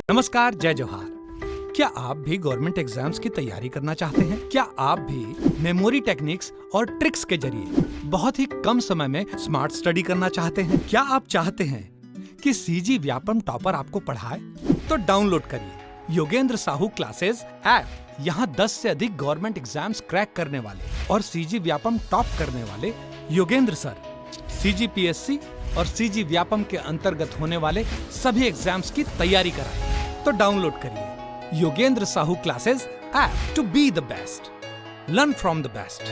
नमस्कार, जय जोहार। क्या आप भी गवर्नमेंट एग्जाम्स की तैयारी करना चाहते हैं? क्या आप भी मेमोरी टेक्निक्स और ट्रिक्स के जरिए बहुत ही कम समय में स्मार्ट स्टडी करना चाहते हैं? क्या आप चाहते हैं कि सीजी व्यापम टॉपर आपको पढ़ाए? तो डाउनलोड करिए योगेंद्र साहू क्लासेस ऐप। यहाँ 10 से अधिक गवर्नमेंट एग्जाम्स क्रैक करने वाले और सीजी व्यापम टॉप करने वाले योगेंद्र सर सीजीपीएससी और सीजी व्यापम के अंतर्गत होने वाले सभी एग्जाम्स की तैयारी कराए। तो डाउनलोड करिए Yogendra Sahu classes app to be the best, learn from the best.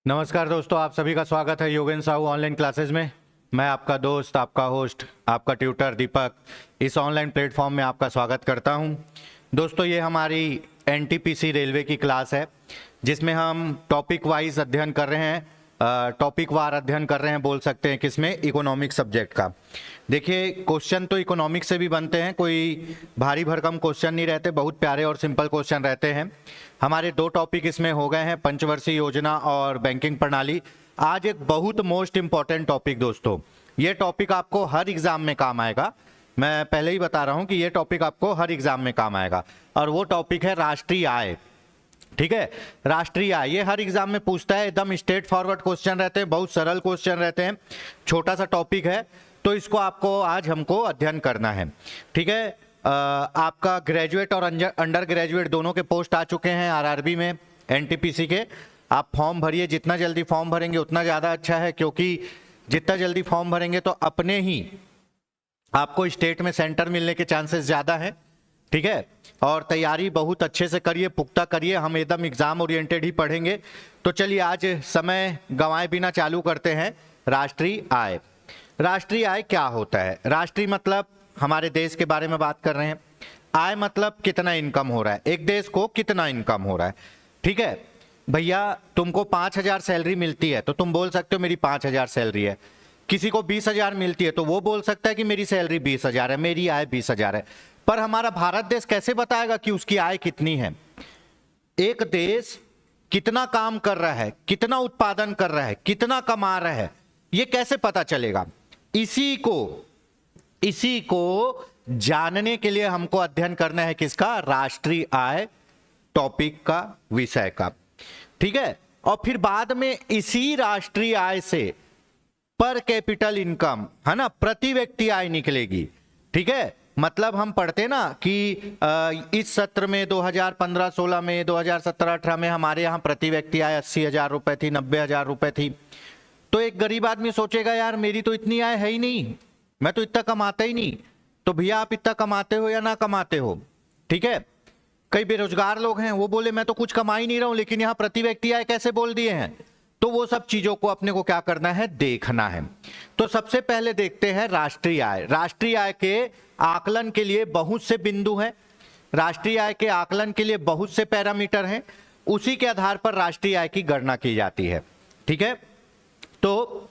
नमस्कार दोस्तों, आप सभी का स्वागत है योगेंद्र साहू ऑनलाइन क्लासेस में। मैं आपका दोस्त, आपका होस्ट, आपका ट्यूटर दीपक इस ऑनलाइन प्लेटफॉर्म में आपका स्वागत करता हूं। दोस्तों, ये हमारी एनटीपीसी रेलवे की क्लास है जिसमें हम टॉपिक वाइज अध्ययन कर रहे हैं, टॉपिक वार अध्ययन कर रहे हैं बोल सकते हैं। किसमें? इकोनॉमिक सब्जेक्ट का। देखिए, क्वेश्चन तो इकोनॉमिक से भी बनते हैं, कोई भारी भरकम क्वेश्चन नहीं रहते, बहुत प्यारे और सिंपल क्वेश्चन रहते हैं। हमारे 2 टॉपिक इसमें हो गए हैं, पंचवर्षीय योजना और बैंकिंग प्रणाली। आज एक बहुत मोस्ट इंपॉर्टेंट टॉपिक दोस्तों, ये टॉपिक आपको हर एग्जाम में काम आएगा। मैं पहले ही बता रहा हूं कि ये टॉपिक आपको हर एग्जाम में काम आएगा, और वो टॉपिक है राष्ट्रीय आय। ठीक है, राष्ट्रीय आय ये हर एग्जाम में पूछता है। एकदम स्ट्रेट फॉरवर्ड क्वेश्चन रहते हैं, बहुत सरल क्वेश्चन रहते हैं, छोटा सा टॉपिक है, तो इसको आपको आज हमको अध्ययन करना है। ठीक है, आपका ग्रेजुएट और अंडर ग्रेजुएट दोनों के पोस्ट आ चुके हैं आरआरबी में, एनटीपीसी के। आप फॉर्म भरिए, जितना जल्दी फॉर्म भरेंगे उतना ज़्यादा अच्छा है, क्योंकि जितना जल्दी फॉर्म भरेंगे तो अपने ही आपको स्टेट में सेंटर मिलने के चांसेस ज़्यादा हैं। ठीक है, और तैयारी बहुत अच्छे से करिए, पुख्ता करिए। हम एकदम एग्जाम ओरिएंटेड ही पढ़ेंगे। तो चलिए आज समय गंवाए बिना चालू करते हैं। राष्ट्रीय आय। राष्ट्रीय आय क्या होता है? राष्ट्रीय मतलब हमारे देश के बारे में बात कर रहे हैं। आय मतलब कितना इनकम हो रहा है, एक देश को कितना इनकम हो रहा है। ठीक है भैया, तुमको 5,000 सैलरी मिलती है तो तुम बोल सकते हो मेरी 5,000 सैलरी है। किसी को 20,000 मिलती है तो वो बोल सकता है कि मेरी सैलरी 20,000 है, मेरी आय 20,000 है। पर हमारा भारत देश कैसे बताएगा कि उसकी आय कितनी है? एक देश कितना काम कर रहा है, कितना उत्पादन कर रहा है, कितना कमा रहा है, ये कैसे पता चलेगा? इसी को जानने के लिए हमको अध्ययन करना है किसका? राष्ट्रीय आय टॉपिक का, विषय का। ठीक है, और फिर बाद में इसी राष्ट्रीय आय से पर कैपिटल इनकम, है ना, प्रति व्यक्ति आय निकलेगी। ठीक है, मतलब हम पढ़ते ना कि इस सत्र में 2015-16 में, 2017-18 में हमारे यहाँ प्रति व्यक्ति आय 80,000 रुपए थी, 90,000 रुपए थी। तो एक गरीब आदमी सोचेगा यार मेरी तो इतनी आय है ही नहीं, मैं तो इतना कमाता ही नहीं। तो भैया आप इतना कमाते हो या ना कमाते हो? ठीक है, कई बेरोजगार लोग हैं, वो बोले मैं तो कुछ कमा ही नहीं रहा हूं, लेकिन यहाँ प्रति व्यक्ति आय कैसे बोल दिए हैं? तो वो सब चीजों को अपने को क्या करना है? देखना है। तो सबसे पहले देखते हैं राष्ट्रीय आय। राष्ट्रीय आय के आकलन के लिए बहुत से बिंदु हैं, राष्ट्रीय आय के आकलन के लिए बहुत से पैरामीटर हैं, उसी के आधार पर राष्ट्रीय आय की गणना की जाती है। ठीक है, तो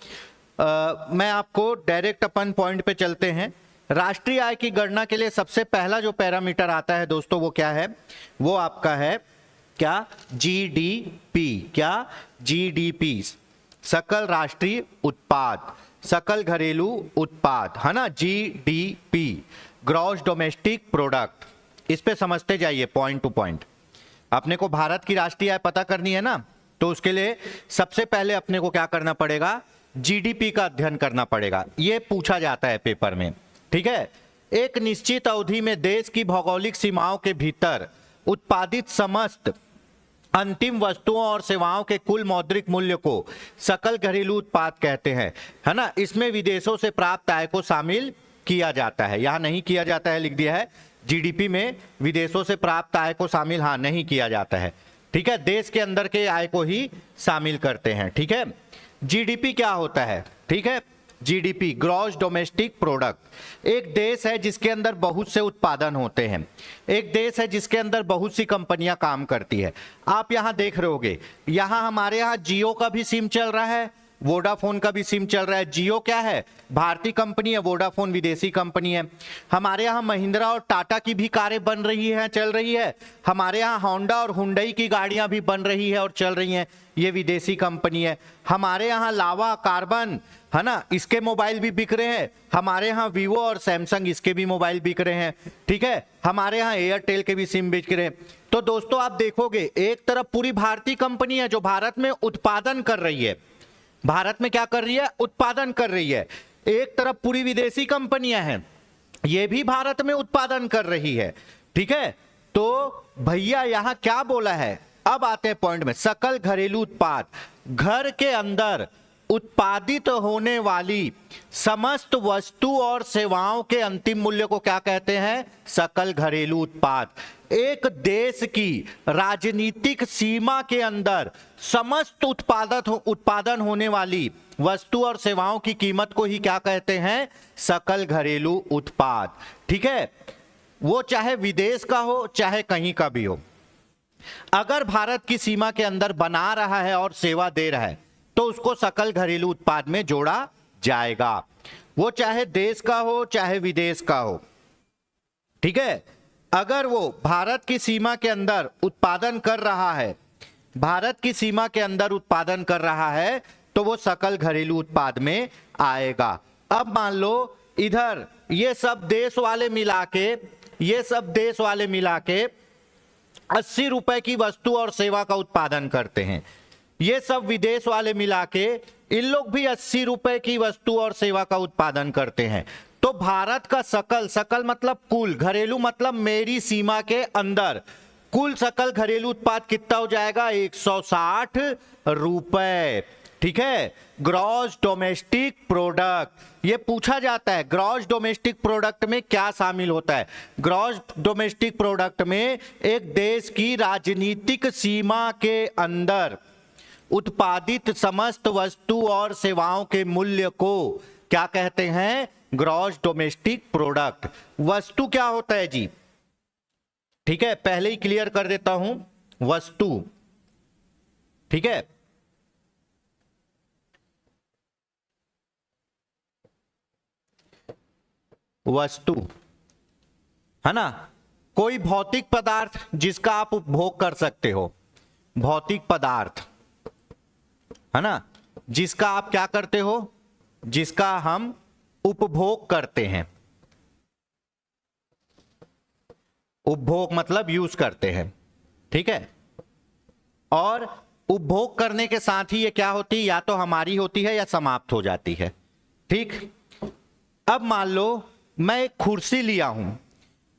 मैं आपको डायरेक्ट अपन पॉइंट पे चलते हैं। राष्ट्रीय आय की गणना के लिए सबसे पहला जो पैरामीटर आता है दोस्तों, वो क्या है? वो आपका है क्या? जीडीपी। क्या? जीडीपी, सकल राष्ट्रीय उत्पाद, सकल घरेलू उत्पाद, है ना, जीडीपी, ग्रॉस डोमेस्टिक प्रोडक्ट। इस पे समझते जाइए पॉइंट टू पॉइंट। अपने को भारत की राष्ट्रीय आय पता करनी है ना, तो उसके लिए सबसे पहले अपने को क्या करना पड़ेगा? जीडीपी का अध्ययन करना पड़ेगा। ये पूछा जाता है पेपर में। ठीक है, एक निश्चित अवधि में देश की भौगोलिक सीमाओं के भीतर उत्पादित समस्त अंतिम वस्तुओं और सेवाओं के कुल मौद्रिक मूल्य को सकल घरेलू उत्पाद कहते हैं, है ना। इसमें विदेशों से प्राप्त आय को शामिल किया जाता है। यहां नहीं किया जाता है, लिख दिया है। जीडीपी में विदेशों से प्राप्त आय को शामिल नहीं किया जाता है। ठीक है, देश के अंदर के आय को ही शामिल करते हैं। ठीक है, जीडीपी क्या होता है? ठीक है, जीडीपी ग्रॉस डोमेस्टिक प्रोडक्ट। एक देश है जिसके अंदर बहुत से उत्पादन होते हैं, एक देश है जिसके अंदर बहुत सी कंपनियां काम करती है। आप यहां देख रहे होगे, यहां हमारे यहां जियो का भी सिम चल रहा है वोडाफोन का भी सिम चल रहा है। जियो क्या है, भारतीय कंपनी है, वोडाफोन विदेशी कंपनी है। हमारे यहाँ महिंद्रा और टाटा की भी कारें बन रही हैं, चल रही है। हमारे यहाँ होंडा और हुंडई की गाड़ियां भी बन रही है और चल रही हैं, ये विदेशी कंपनी है। हमारे यहाँ लावा, कार्बन, है ना, इसके मोबाइल भी बिक रहे हैं। हमारे यहाँ वीवो और सैमसंग, इसके भी मोबाइल बिक रहे हैं, ठीक है। हमारे यहाँ एयरटेल के भी सिम बिक रहे हैं। तो दोस्तों आप देखोगे, एक तरफ पूरी भारतीय कंपनी है जो भारत में उत्पादन कर रही है, भारत में क्या कर रही है, उत्पादन कर रही है। एक तरफ पूरी विदेशी कंपनियां हैं, ये भी भारत में उत्पादन कर रही है, ठीक है। तो भैया यहां क्या बोला है, अब आते हैं पॉइंट में। सकल घरेलू उत्पाद, घर के अंदर उत्पादित होने वाली समस्त वस्तु और सेवाओं के अंतिम मूल्य को क्या कहते हैं, सकल घरेलू उत्पाद। एक देश की राजनीतिक सीमा के अंदर समस्त उत्पादन होने वाली वस्तु और सेवाओं की कीमत को ही क्या कहते हैं, सकल घरेलू उत्पाद, ठीक है। वो चाहे विदेश का हो चाहे कहीं का भी हो, अगर भारत की सीमा के अंदर बना रहा है और सेवा दे रहा है तो उसको सकल घरेलू उत्पाद में जोड़ा जाएगा, वो चाहे देश का हो चाहे विदेश का हो, ठीक है। अगर वो भारत की सीमा के अंदर उत्पादन कर रहा है, भारत की सीमा के अंदर उत्पादन कर रहा है तो वो सकल घरेलू उत्पाद में आएगा। अब मान लो इधर ये सब देश वाले मिला के 80 रुपए की वस्तु और सेवा का उत्पादन करते हैं। ये सब विदेश वाले मिला के इन लोग भी 80 रुपए की वस्तु और सेवा का उत्पादन करते हैं। तो भारत का सकल मतलब कुल, घरेलू मतलब मेरी सीमा के अंदर, कुल सकल घरेलू उत्पाद कितना हो जाएगा, 160 रुपए, ठीक है। ग्रॉस डोमेस्टिक प्रोडक्ट, ये पूछा जाता है ग्रॉस डोमेस्टिक प्रोडक्ट में क्या शामिल होता है। ग्रॉस डोमेस्टिक प्रोडक्ट में एक देश की राजनीतिक सीमा के अंदर उत्पादित समस्त वस्तु और सेवाओं के मूल्य को क्या कहते हैं, ग्रॉस डोमेस्टिक प्रोडक्ट। वस्तु क्या होता है जी, ठीक है, पहले ही क्लियर कर देता हूं, वस्तु, ठीक है। वस्तु है ना, कोई भौतिक पदार्थ जिसका आप उपभोग कर सकते हो, भौतिक पदार्थ है ना, जिसका आप क्या करते हो, जिसका हम उपभोग करते हैं। उपभोग मतलब यूज करते हैं, ठीक है। और उपभोग करने के साथ ही ये क्या होती है, या तो हमारी होती है या समाप्त हो जाती है, ठीक। अब मान लो मैं एक कुर्सी लिया हूं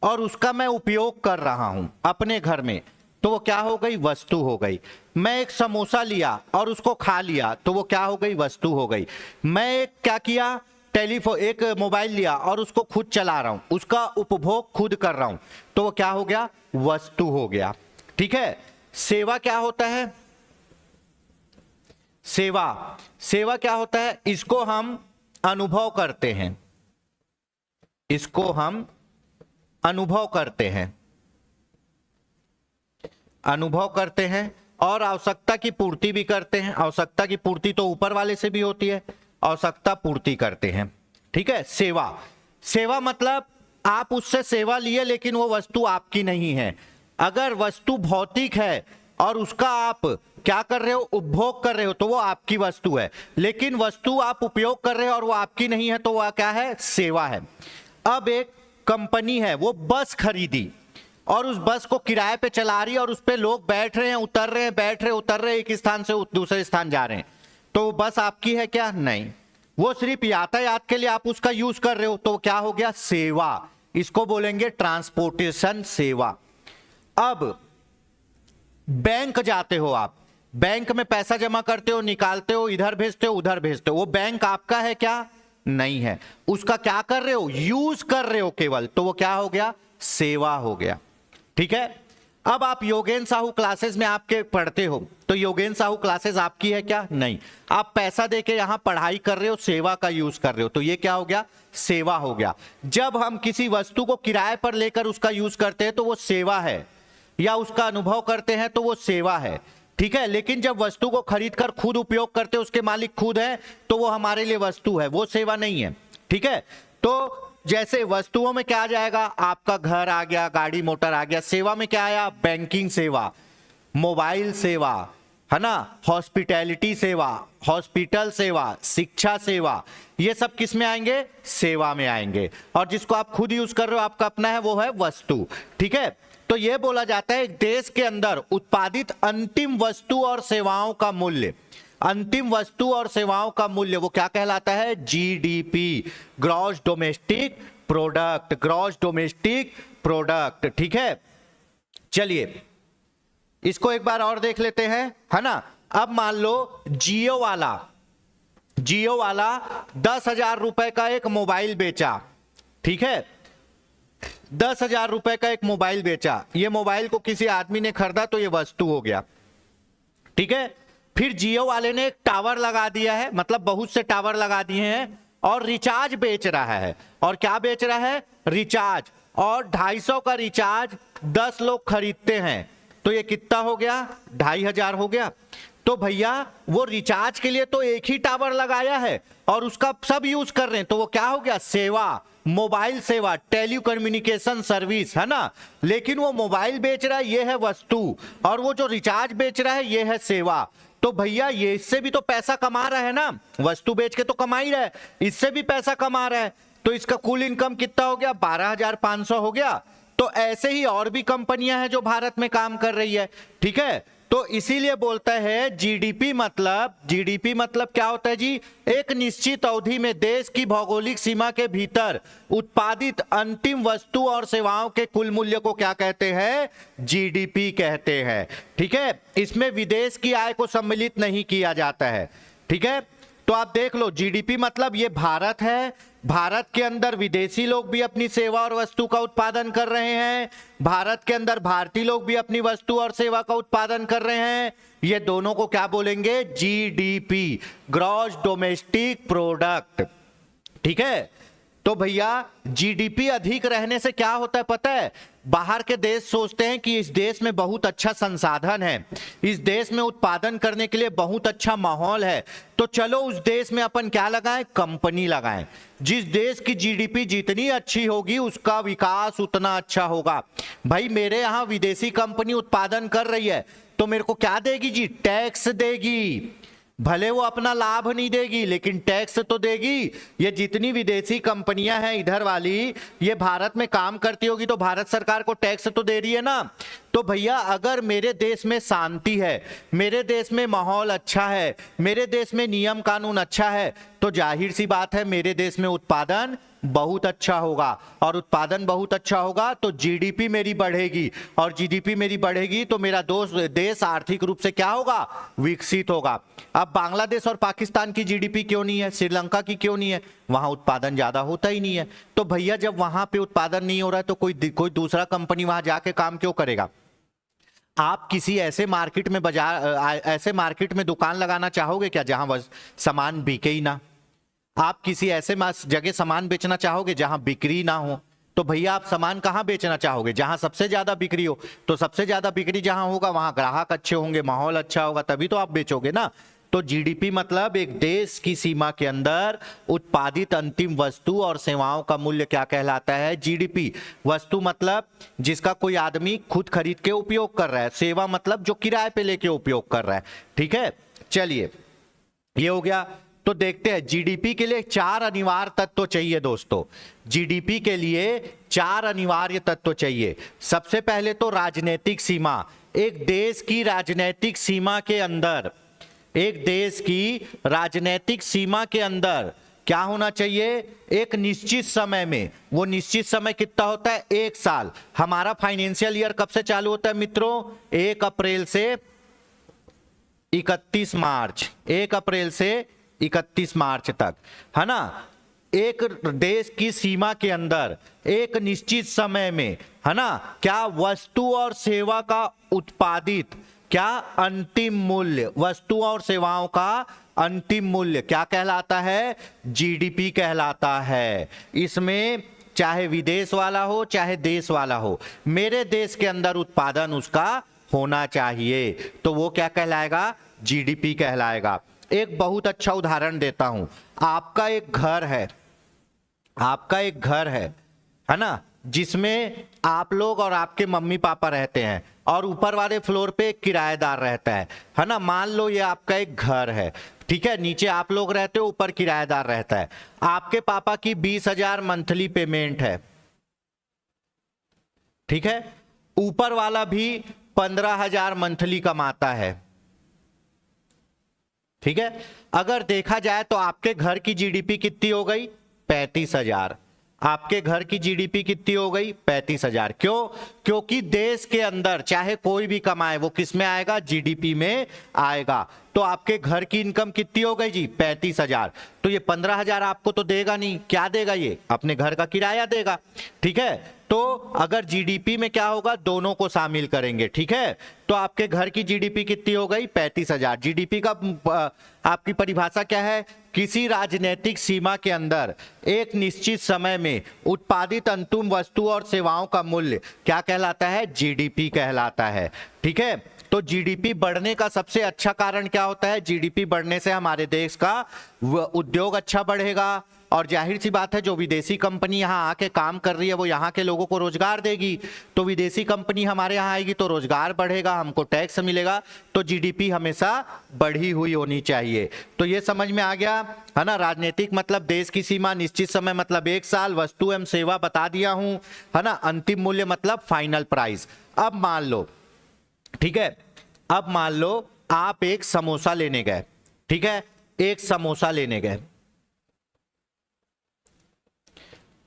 और उसका मैं उपयोग कर रहा हूं अपने घर में, तो वो क्या हो गई, वस्तु हो गई। मैं एक समोसा लिया और उसको खा लिया तो वो क्या हो गई, वस्तु हो गई। मैं एक क्या किया, टेलीफोन, एक मोबाइल लिया और उसको खुद चला रहा हूं, उसका उपभोग खुद कर रहा हूं, तो वो क्या हो गया, वस्तु हो गया, ठीक है। सेवा क्या होता है, सेवा क्या होता है, इसको हम अनुभव करते हैं, इसको हम अनुभव करते हैं, अनुभव करते हैं और आवश्यकता की पूर्ति भी करते हैं। आवश्यकता की पूर्ति तो ऊपर वाले से भी होती है, आवश्यकता पूर्ति करते हैं, ठीक है। सेवा मतलब आप उससे सेवा लिए लेकिन वो वस्तु आपकी नहीं है। अगर वस्तु भौतिक है और उसका आप क्या कर रहे हो, उपभोग कर रहे हो, तो वो आपकी वस्तु है। लेकिन वस्तु आप उपयोग कर रहे हो और वो आपकी नहीं है तो वह क्या है, सेवा है। अब एक कंपनी है, वो बस खरीदी और उस बस को किराए पे चला रही है और उस पे लोग बैठ रहे हैं, उतर रहे हैं, बैठ रहे उतर रहे, एक स्थान से दूसरे स्थान जा रहे हैं, तो वो बस आपकी है क्या, नहीं। वो सिर्फ यातायात के लिए आप उसका यूज कर रहे हो, तो क्या हो गया, सेवा। इसको बोलेंगे ट्रांसपोर्टेशन सेवा। अब बैंक जाते हो आप, बैंक में पैसा जमा करते हो, निकालते हो, इधर भेजते हो उधर भेजते हो, वो बैंक आपका है क्या, नहीं है। उसका क्या कर रहे हो, यूज कर रहे हो केवल, तो वो क्या हो गया, सेवा हो गया, ठीक है। अब आप योगेन साहू क्लासेस में आपके पढ़ते हो, तो योगेन साहू क्लासेस आपकी है क्या, नहीं। आप पैसा देके यहां पढ़ाई कर रहे हो, सेवा का यूज कर रहे हो, तो ये क्या हो गया, सेवा हो गया। जब हम किसी वस्तु को किराए पर लेकर उसका यूज करते हैं तो वो सेवा है, या उसका अनुभव करते हैं तो वो सेवा है। ठीक है, लेकिन जब वस्तु को खरीदकर खुद उपयोग करते उसके मालिक खुद हैं तो वो हमारे लिए वस्तु है, वो सेवा नहीं है। ठीक है, तो जैसे वस्तुओं में क्या आ जाएगा, आपका घर आ गया, गाड़ी मोटर आ गया। सेवा में क्या आया, बैंकिंग सेवा, मोबाइल सेवा, है ना, हॉस्पिटैलिटी सेवा, हॉस्पिटल सेवा, शिक्षा सेवा, ये सब किस में आएंगे, सेवा में आएंगे। और जिसको आप खुद यूज कर रहे हो, आपका अपना है, वो है वस्तु। ठीक है, तो यह बोला जाता है एक देश के अंदर उत्पादित अंतिम वस्तु और सेवाओं का मूल्य, अंतिम वस्तु और सेवाओं का मूल्य वो क्या कहलाता है, GDP, gross domestic product, gross domestic product. ठीक है, चलिए इसको एक बार और देख लेते हैं, है ना। अब मान लो जियो वाला 10,000 रुपए का एक मोबाइल बेचा। ठीक है, 10,000 रुपए का एक मोबाइल बेचा, ये मोबाइल को किसी आदमी ने खरीदा तो ये वस्तु हो गया। ठीक है, फिर जियो वाले ने एक टावर लगा दिया है, मतलब बहुत से टावर लगा दिए हैं और रिचार्ज बेच रहा है। और क्या बेच रहा है, रिचार्ज। और 250 का रिचार्ज 10 लोग खरीदते हैं तो ये कितना हो गया, 2,500 हो गया। तो भैया वो रिचार्ज के लिए तो एक ही टावर लगाया है और उसका सब यूज कर रहे हैं, तो वो क्या हो गया, सेवा, मोबाइल सेवा, टेलीकम्युनिकेशन सर्विस, है ना। लेकिन वो मोबाइल बेच रहा है, ये है वस्तु, और वो जो रिचार्ज बेच रहा है ये है सेवा। तो भैया ये इससे भी तो पैसा कमा रहा है ना, वस्तु बेच के तो कमा ही रहा है, इससे भी पैसा कमा रहा है। तो इसका कुल इनकम कितना हो गया, 12,500 हो गया। तो ऐसे ही और भी कंपनियां हैं जो भारत में काम कर रही है। ठीक है, तो इसीलिए बोलता है जीडीपी मतलब क्या होता है जी, एक निश्चित अवधि में देश की भौगोलिक सीमा के भीतर उत्पादित अंतिम वस्तु और सेवाओं के कुल मूल्य को क्या कहते हैं, जीडीपी कहते हैं। ठीक है, इसमें विदेश की आय को सम्मिलित नहीं किया जाता है। ठीक है, तो आप देख लो जीडीपी मतलब ये भारत है, भारत के अंदर विदेशी लोग भी अपनी सेवा और वस्तु का उत्पादन कर रहे हैं, भारत के अंदर भारतीय लोग भी अपनी वस्तु और सेवा का उत्पादन कर रहे हैं। ये दोनों को क्या बोलेंगे, जीडीपी, ग्रॉस डोमेस्टिक प्रोडक्ट। ठीक है, तो भैया जीडीपी अधिक रहने से क्या होता है पता है, बाहर के देश सोचते हैं कि इस देश में बहुत अच्छा संसाधन है, इस देश में उत्पादन करने के लिए बहुत अच्छा माहौल है, तो चलो उस देश में अपन क्या लगाएं, कंपनी लगाएं। जिस देश की जीडीपी जितनी अच्छी होगी उसका विकास उतना अच्छा होगा। भाई मेरे यहाँ विदेशी कंपनी उत्पादन कर रही है तो मेरे को क्या देगी जी, टैक्स देगी। भले वो अपना लाभ नहीं देगी लेकिन टैक्स तो देगी। ये जितनी विदेशी कंपनियां हैं इधर वाली, ये भारत में काम करती होगी तो भारत सरकार को टैक्स तो दे रही है ना। तो भैया अगर मेरे देश में शांति है, मेरे देश में माहौल अच्छा है, मेरे देश में नियम कानून अच्छा है, तो जाहिर सी बात है मेरे देश में उत्पादन बहुत अच्छा होगा, और उत्पादन बहुत अच्छा होगा तो जीडीपी मेरी बढ़ेगी, और जीडीपी मेरी बढ़ेगी तो मेरा देश आर्थिक रूप से क्या होगा, विकसित होगा। अब बांग्लादेश और पाकिस्तान की जीडीपी क्यों नहीं है, श्रीलंका की क्यों नहीं है, वहां उत्पादन ज्यादा होता ही नहीं है। तो भैया जब वहां पे उत्पादन नहीं हो रहा है तो कोई दूसरा कंपनी वहां जाके काम क्यों करेगा। आप किसी ऐसे मार्केट में ऐसे मार्केट में दुकान लगाना चाहोगे क्या जहां सामान बिके ही ना। आप किसी ऐसे जगह सामान बेचना चाहोगे जहां बिक्री ना हो। तो भैया आप सामान कहां बेचना चाहोगे, जहां सबसे ज्यादा बिक्री हो। तो सबसे ज्यादा बिक्री जहां होगा वहां ग्राहक अच्छे होंगे, माहौल अच्छा होगा, तभी तो आप बेचोगे ना। तो जीडीपी मतलब एक देश की सीमा के अंदर उत्पादित अंतिम वस्तु और सेवाओं का मूल्य क्या कहलाता है, जीडीपी। वस्तु मतलब जिसका कोई आदमी खुद खरीद के उपयोग कर रहा है, सेवा मतलब जो किराए पे लेके उपयोग कर रहा है। ठीक है, चलिए ये हो गया। तो देखते हैं जीडीपी के लिए 4 अनिवार्य तत्व चाहिए दोस्तों। जीडीपी के लिए 4 अनिवार्य तत्व चाहिए। सबसे पहले तो राजनीतिक सीमा। एक देश की राजनीतिक सीमा के अंदर, एक देश की राजनीतिक सीमा के अंदर क्या होना चाहिए, एक निश्चित समय में। वो निश्चित समय कितना होता है, 1 साल। हमारा फाइनेंशियल ईयर कब से चालू होता है मित्रों, 1 अप्रैल से 31 मार्च, 1 अप्रैल से 31 मार्च तक, है ना। एक देश की सीमा के अंदर एक निश्चित समय में, है ना, क्या वस्तु और सेवा का उत्पादित, क्या अंतिम मूल्य, वस्तु और सेवाओं का अंतिम मूल्य क्या कहलाता है, जीडीपी कहलाता है। इसमें चाहे विदेश वाला हो चाहे देश वाला हो, मेरे देश के अंदर उत्पादन उसका होना चाहिए, तो वो क्या कहलाएगा? जीडीपी कहलाएगा। एक बहुत अच्छा उदाहरण देता हूं। आपका एक घर है, आपका एक घर है ना, जिसमें आप लोग और आपके मम्मी पापा रहते हैं और ऊपर वाले फ्लोर पे एक किराएदार रहता है ना। मान लो ये आपका एक घर है, ठीक है, नीचे आप लोग रहते हो, ऊपर किराएदार रहता है। आपके पापा की 20,000 मंथली पेमेंट है, ठीक है, ऊपर वाला भी 15,000 मंथली कमाता है, ठीक है। अगर देखा जाए तो आपके घर की जीडीपी कितनी हो गई? 35,000। आपके घर की जीडीपी कितनी हो गई? 35,000। क्यों? क्योंकि देश के अंदर चाहे कोई भी कमाए वो किस में आएगा? जीडीपी में आएगा। तो आपके घर की इनकम कितनी हो गई जी? 35,000। तो ये 15,000 आपको तो देगा नहीं, क्या देगा? ये अपने घर का किराया देगा, ठीक है। तो अगर जीडीपी में क्या होगा? दोनों को शामिल करेंगे, ठीक है। तो आपके घर की जीडीपी कितनी हो गई? 35,000। जीडीपी का आपकी परिभाषा क्या है? किसी राजनीतिक सीमा के अंदर एक निश्चित समय में उत्पादित अंतिम वस्तु और सेवाओं का मूल्य क्या कहलाता है? जीडीपी कहलाता है, ठीक है। तो जीडीपी बढ़ने का सबसे अच्छा कारण क्या होता है? जीडीपी बढ़ने से हमारे देश का उद्योग अच्छा बढ़ेगा, और जाहिर सी बात है जो विदेशी कंपनी यहाँ आके काम कर रही है वो यहाँ के लोगों को रोजगार देगी। तो विदेशी कंपनी हमारे यहाँ आएगी तो रोजगार बढ़ेगा, हमको टैक्स मिलेगा, तो जीडीपी हमेशा बढ़ी हुई होनी चाहिए। तो ये समझ में आ गया है ना। राजनीतिक मतलब देश की सीमा, निश्चित समय मतलब 1 साल, वस्तु एवं सेवा बता दिया हूं, है ना। अंतिम मूल्य मतलब फाइनल प्राइस। अब मान लो, ठीक है, अब मान लो आप एक समोसा लेने गए, ठीक है, एक समोसा लेने गए,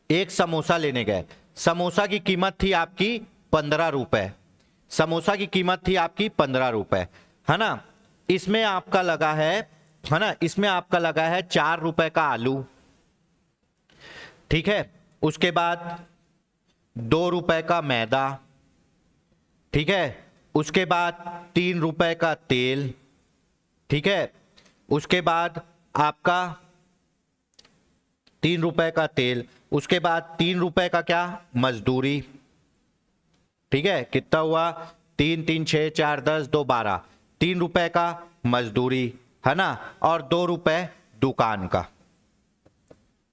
एक समोसा लेने गए। समोसा की कीमत थी आपकी 15 रुपए, समोसा की कीमत थी आपकी 15 रुपए, है ना। इसमें आपका लगा है ना, इसमें आपका लगा है 4 रुपए का आलू, ठीक है। उसके बाद 2 रुपए का मैदा, ठीक है। उसके बाद 3 रुपए का तेल, ठीक है। उसके बाद आपका 3 रुपए का तेल, उसके बाद 3 रुपए का क्या? मजदूरी, ठीक है। कितना हुआ? 3 3 6 4 10 2 12, 3 रुपए का मजदूरी, है ना, और 2 रुपए दुकान का,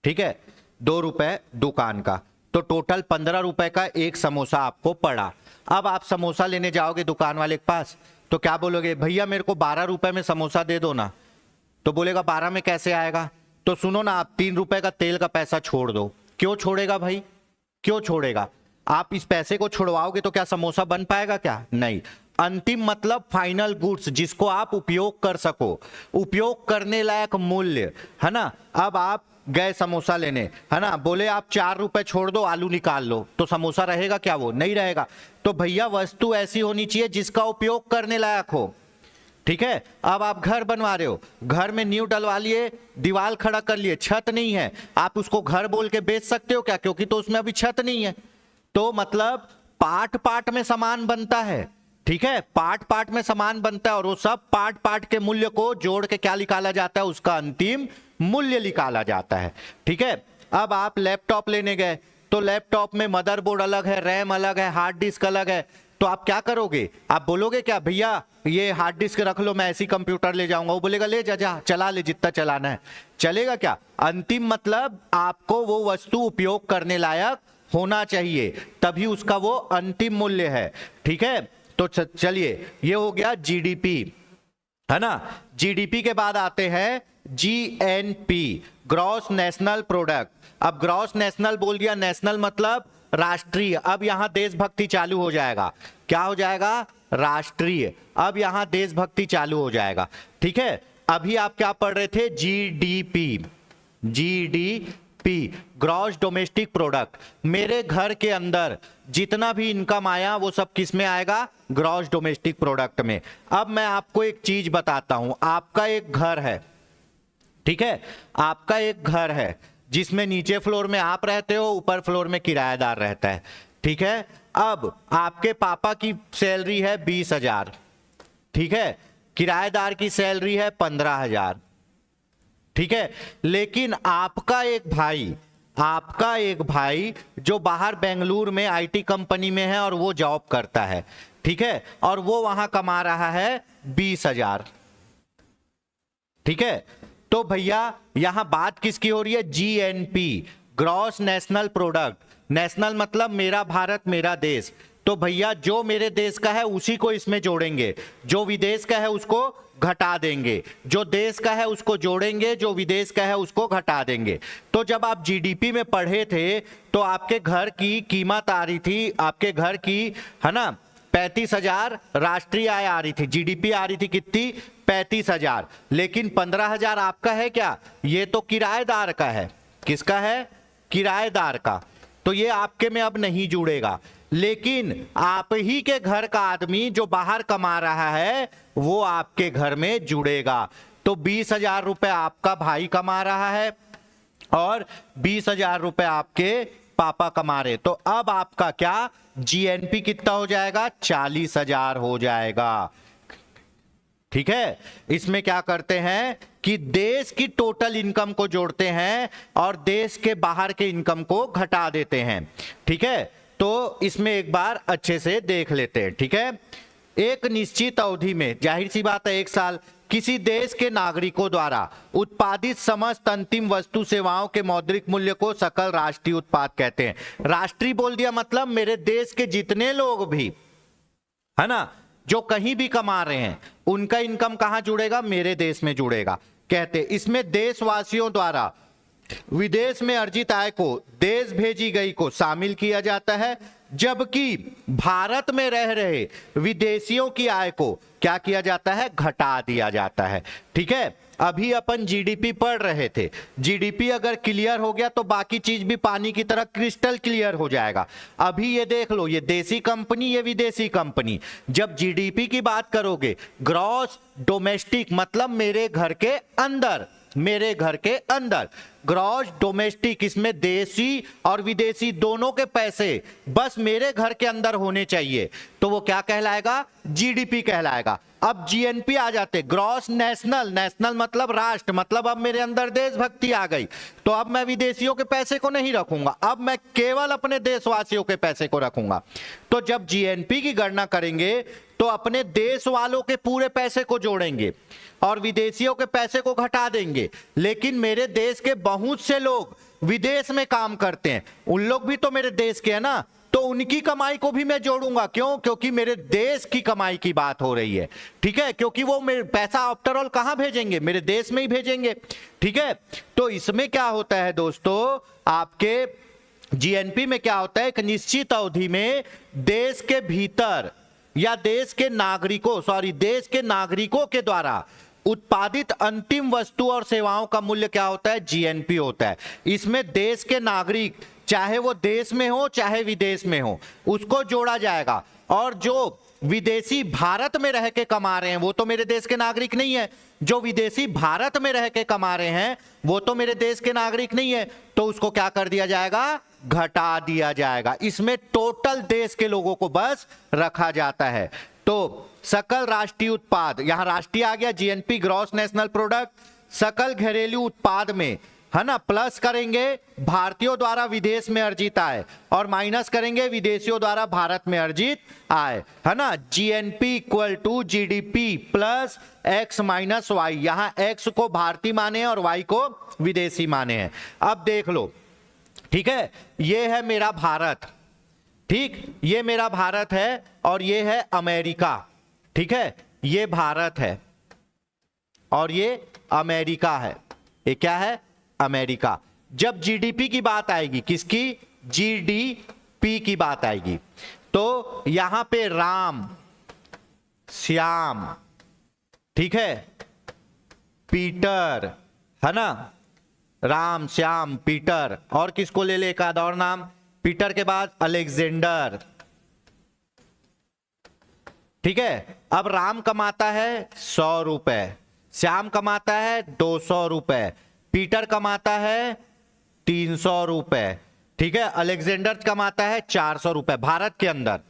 ठीक है, 2 रुपए दुकान का। तो टोटल 15 रुपए का एक समोसा आपको पड़ा। अब आप समोसा लेने जाओगे दुकान वाले के पास तो क्या बोलोगे? भैया मेरे को 12 रुपए में समोसा दे दो ना। तो बोलेगा 12 में कैसे आएगा? तो सुनो ना, आप 3 रुपए का तेल का पैसा छोड़ दो। क्यों छोड़ेगा भाई? क्यों छोड़ेगा? आप इस पैसे को छुड़वाओगे तो क्या समोसा बन पाएगा क्या? नहीं। अंतिम मतलब फाइनल गुड्स, जिसको आप उपयोग कर सको, उपयोग करने लायक मूल्य, है ना। अब आप गए समोसा लेने, है ना, बोले आप 4 रुपए छोड़ दो, आलू निकाल लो, तो समोसा रहेगा क्या? वो नहीं रहेगा। तो भैया वस्तु ऐसी होनी चाहिए जिसका उपयोग करने लायक हो, ठीक है। अब आप घर बनवा रहे हो, घर में नींव डलवा लिए, दीवार खड़ा कर लिए, छत नहीं है, आप उसको घर बोल के बेच सकते हो क्या? क्योंकि तो उसमें अभी छत नहीं है। तो मतलब पार्ट पार्ट में सामान बनता है, ठीक है, पार्ट पार्ट में सामान बनता है, और वो सब पार्ट पार्ट के मूल्य को जोड़ के क्या निकाला जाता है? उसका अंतिम मूल्य निकाला जाता है, ठीक है। अब आप लैपटॉप लेने गए तो लैपटॉप में मदरबोर्ड अलग है, रैम अलग है, हार्ड डिस्क अलग है, तो आप क्या करोगे? आप बोलोगे क्या भैया ये हार्ड डिस्क रख लो, मैं ऐसी कंप्यूटर ले जाऊंगा? वो बोलेगा ले जा, जा चला ले, जितना चलाना है। चलेगा क्या? अंतिम मतलब आपको वो वस्तु उपयोग करने लायक होना चाहिए, तभी उसका वो अंतिम मूल्य है, ठीक है। तो चलिए, ये हो गया जीडीपी, है ना। जीडीपी के बाद आते हैं जीएनपी, ग्रॉस नेशनल प्रोडक्ट। अब ग्रॉस नेशनल बोल दिया, नेशनल मतलब राष्ट्रीय। अब यहां देशभक्ति चालू हो जाएगा। क्या हो जाएगा? राष्ट्रीय। अब यहां देशभक्ति चालू हो जाएगा, ठीक है। अभी आप क्या पढ़ रहे थे? GDP, GDP gross domestic product. मेरे घर के अंदर जितना भी इनकम आया वो सब किस में आएगा? ग्रॉस डोमेस्टिक प्रोडक्ट में। अब मैं आपको एक चीज बताता हूं। आपका एक घर है, ठीक है, आपका एक घर है जिसमें नीचे फ्लोर में आप रहते हो, ऊपर फ्लोर में किराएदार रहता है, ठीक है। अब आपके पापा की सैलरी है 20,000, ठीक है, किराएदार की सैलरी है 15,000, ठीक है। लेकिन आपका एक भाई जो बाहर बेंगलुरु में आईटी कंपनी में है और वो जॉब करता है, ठीक है, और वो वहां कमा रहा है 20,000। ठीक है, तो भैया यहां बात किसकी हो रही है? GNP, gross national product. National मतलब मेरा भारत मेरा देश। तो भैया जो मेरे देश का है उसी को इसमें जोड़ेंगे, जो विदेश का है उसको घटा देंगे, जो देश का है उसको जोड़ेंगे, जो विदेश का है उसको घटा देंगे। तो जब आप जीडीपी में पढ़े थे तो आपके घर की कीमत आ रही थी, आपके घर की, है ना, 35,000 राष्ट्रीय आय आ रही थी, जीडीपी आ रही थी कितनी? 35,000। लेकिन 15,000 आपका है क्या? ये तो किराएदार का है। किसका है? किराएदार का। तो ये आपके में अब नहीं जुड़ेगा, लेकिन आप ही के घर का आदमी जो बाहर कमा रहा है वो आपके घर में जुड़ेगा। तो 20,000 रुपए आपका भाई कमा रहा है और 20,000 रुपए आपके पापा कमा रहे। तो अब आपका क्या जीएनपी कितना हो जाएगा? 40,000 हो जाएगा। ठीक है, इसमें क्या करते हैं कि देश की टोटल इनकम को जोड़ते हैं और देश के बाहर के इनकम को घटा देते हैं। ठीक है, तो इसमें एक बार अच्छे से देख लेते हैं। ठीक है, एक निश्चित अवधि में, जाहिर सी बात है 1 साल, किसी देश के नागरिकों द्वारा उत्पादित समस्त अंतिम वस्तु सेवाओं के मौद्रिक मूल्य को सकल राष्ट्रीय उत्पाद कहते हैं। राष्ट्रीय बोल दिया मतलब मेरे देश के जितने लोग भी, है ना, जो कहीं भी कमा रहे हैं उनका इनकम कहां जुड़ेगा? मेरे देश में जुड़ेगा। कहते इसमें देशवासियों द्वारा विदेश में अर्जित आय को देश भेजी गई को शामिल किया जाता है, जबकि भारत में रह रहे विदेशियों की आय को क्या किया जाता है? घटा दिया जाता है। ठीक है, अभी अपन जीडीपी पढ़ रहे थे, जीडीपी अगर क्लियर हो गया तो बाकी चीज भी पानी की तरह क्रिस्टल क्लियर हो जाएगा। अभी ये देख लो, ये देसी कंपनी, ये विदेशी कंपनी। जब जीडीपी की बात करोगे, ग्रॉस डोमेस्टिक मतलब मेरे घर के अंदर, मेरे घर के अंदर, ग्रॉस डोमेस्टिक, इसमें देसी और विदेशी दोनों के पैसे बस मेरे घर के अंदर होने चाहिए, तो वो क्या कहलाएगा? जीडीपी कहलाएगा। अब जीएनपी आ जाते, ग्रॉस नेशनल, नेशनल मतलब राष्ट्र, मतलब अब मेरे अंदर देशभक्ति आ गई, तो अब मैं विदेशियों के पैसे को नहीं रखूंगा, अब मैं केवल अपने देशवासियों के पैसे को रखूंगा। तो जब जीएनपी की गणना करेंगे तो अपने देश वालों के पूरे पैसे को जोड़ेंगे और विदेशियों के पैसे को घटा देंगे। लेकिन मेरे देश के बहुत से लोग विदेश में काम करते हैं, उन लोग भी तो मेरे देश के हैं ना, तो उनकी कमाई को भी मैं जोड़ूंगा। क्यों? क्योंकि मेरे देश की कमाई की बात हो रही है। ठीक है, क्योंकि वो मेरे पैसा आफ्टर ऑल कहां भेजेंगे? मेरे देश में ही भेजेंगे। ठीक है, तो इसमें क्या होता है दोस्तों, आपके जीएनपी में क्या होता है? एक निश्चित अवधि में देश के भीतर या देश के नागरिकों के द्वारा उत्पादित अंतिम वस्तु और सेवाओं का मूल्य क्या होता है? जीएनपी होता है। इसमें देश के नागरिक, चाहे वो देश में हो चाहे विदेश में हो, उसको जोड़ा जाएगा। और जो विदेशी भारत में रह के कमा रहे हैं वो तो मेरे देश के नागरिक नहीं है, जो विदेशी भारत में रह के कमा रहे हैं वो तो मेरे देश के नागरिक नहीं है, तो उसको क्या कर दिया जाएगा? घटा दिया जाएगा। इसमें टोटल देश के लोगों को बस रखा जाता है। तो सकल राष्ट्रीय उत्पाद, यहां राष्ट्रीय आ गया, जीएनपी ग्रॉस नेशनल प्रोडक्ट, सकल घरेलू उत्पाद में, है ना, प्लस करेंगे भारतीयों द्वारा विदेश में अर्जित आय और माइनस करेंगे विदेशियों द्वारा भारत में अर्जित आय, है ना। GNP equal to GDP plus X minus Y. यहां एक्स को भारतीय माने और वाई को विदेशी माने हैं। अब देख लो, ठीक है, ये है मेरा भारत, ठीक, ये मेरा भारत है और ये है अमेरिका। ठीक है, ये भारत है और ये अमेरिका है। ये क्या है? अमेरिका। जब जीडीपी की बात आएगी, किसकी? जीडीपी की बात आएगी, तो यहां पे राम, श्याम, ठीक है, पीटर, है ना, राम, श्याम, पीटर, और किसको ले ले एक आध और नाम? पीटर के बाद अलेक्जेंडर। ठीक है, अब राम कमाता है 100 रुपए, श्याम कमाता है 200 रुपए, पीटर कमाता है 300 रुपए, ठीक है, अलेक्जेंडर कमाता है 400 रुपए भारत के अंदर।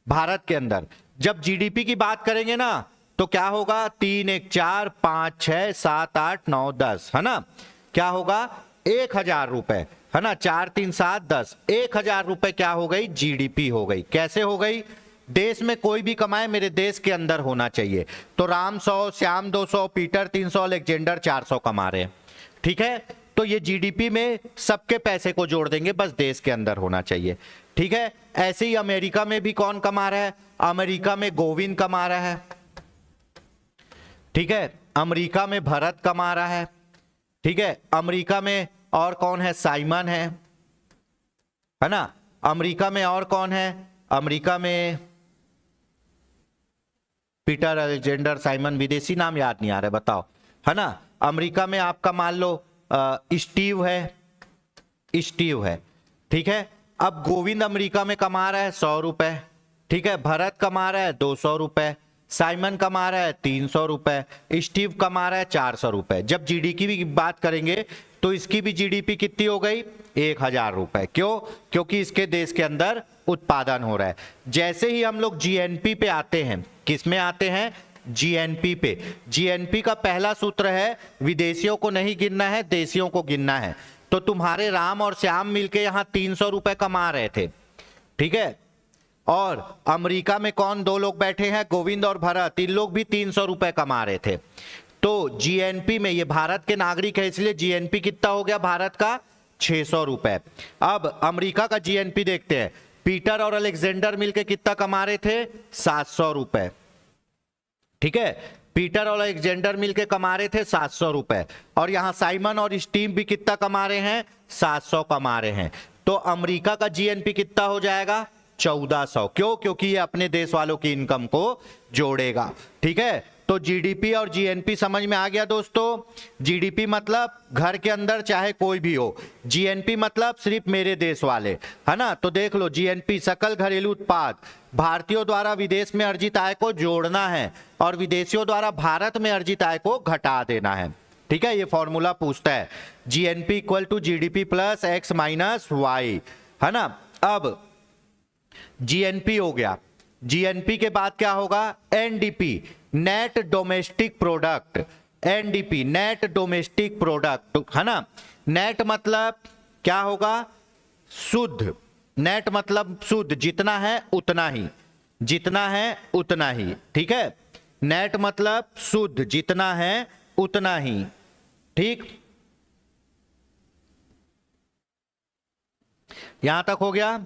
भारत के अंदर जब जीडीपी की बात करेंगे ना तो क्या होगा? 3 1 4 5 6 7 8 9 10, है ना, क्या होगा? 1,000 रुपए, है ना, 4 3 7 10, 1,000 रुपए क्या हो गई? जीडीपी हो गई। कैसे हो गई? देश में कोई भी कमाए मेरे देश के अंदर होना चाहिए। तो राम 100, श्याम 200, पीटर 300, अलेक्जेंडर 400 कमा रहे हैं, ठीक है। तो ये जीडीपी में सबके पैसे को जोड़ देंगे, बस देश के अंदर होना चाहिए, ठीक है। ऐसे ही अमेरिका में भी कौन कमा रहा है? अमेरिका में गोविंद कमा रहा है, ठीक है। अमेरिका में भरत कमा रहा है, ठीक है। अमेरिका में और कौन है? साइमन है ना। अमेरिका में और कौन है? अमेरिका में पीटर, अलेक्जेंडर, साइमन, विदेशी नाम याद नहीं आ रहा, बताओ, है ना। अमेरिका में आपका मान लो स्टीव है, ठीक है। अब गोविंद अमेरिका में कमा रहा है 100 रुपए, ठीक है। भरत कमा रहा है 200 रुपए, साइमन कमा रहा है 300 रुपए, स्टीव कमा रहा है 400 रुपए। जब जीडीपी की बात करेंगे तो इसकी भी जीडीपी कितनी हो गई? 1000 रुपए। क्यों? क्योंकि इसके देश के अंदर उत्पादन हो रहा है। जैसे ही हम लोग जीएनपी पे आते हैं, किस में आते हैं? जीएनपी पे। जीएनपी का पहला सूत्र है विदेशियों को नहीं गिनना है, देशियों को गिनना है। तो तुम्हारे राम और श्याम मिलके यहां 300 रुपए कमा रहे थे, ठीक है। और अमेरिका में कौन 2 लोग बैठे हैं? गोविंद और भरत, इन लोग भी 300 रुपए कमा रहे थे। तो जीएनपी में, ये भारत के नागरिक है इसलिए जीएनपी कितना हो गया भारत का? 600 रुपए। अब अमेरिका का जीएनपी देखते हैं। पीटर और अलेक्जेंडर मिलके कितना कमा रहे थे? 700 रुपए, ठीक है। पीटर और अलेक्जेंडर मिलके कमा रहे थे 700 रुपए। और यहां साइमन और स्टीव भी कितना कमा रहे हैं? 700 कमा रहे हैं। तो अमेरिका का जीएनपी कितना हो जाएगा? 1400। क्यों? क्योंकि ये अपने देश वालों की इनकम को जोड़ेगा, ठीक है। तो जीडीपी और जीएनपी समझ में आ गया दोस्तों। जीडीपी मतलब घर के अंदर चाहे कोई भी हो, जीएनपी मतलब सिर्फ मेरे देश वाले, है ना। तो देख लो, जीएनपी सकल घरेलू उत्पाद, भारतीयों द्वारा विदेश में अर्जित आय को जोड़ना है और विदेशियों द्वारा भारत में अर्जित आय को घटा देना है, ठीक है। ये फॉर्मूला पूछता है GNP equal to GDP plus X minus Y, है ना। अब जीएनपी हो गया, जीएनपी के बाद क्या होगा? NDP, net domestic product. NDP net domestic product, है ना। नेट मतलब क्या होगा? शुद्ध। नेट मतलब शुद्ध, जितना है उतना ही, जितना है उतना ही, ठीक है। नेट मतलब शुद्ध, जितना है उतना ही, ठीक। यहां तक हो गया।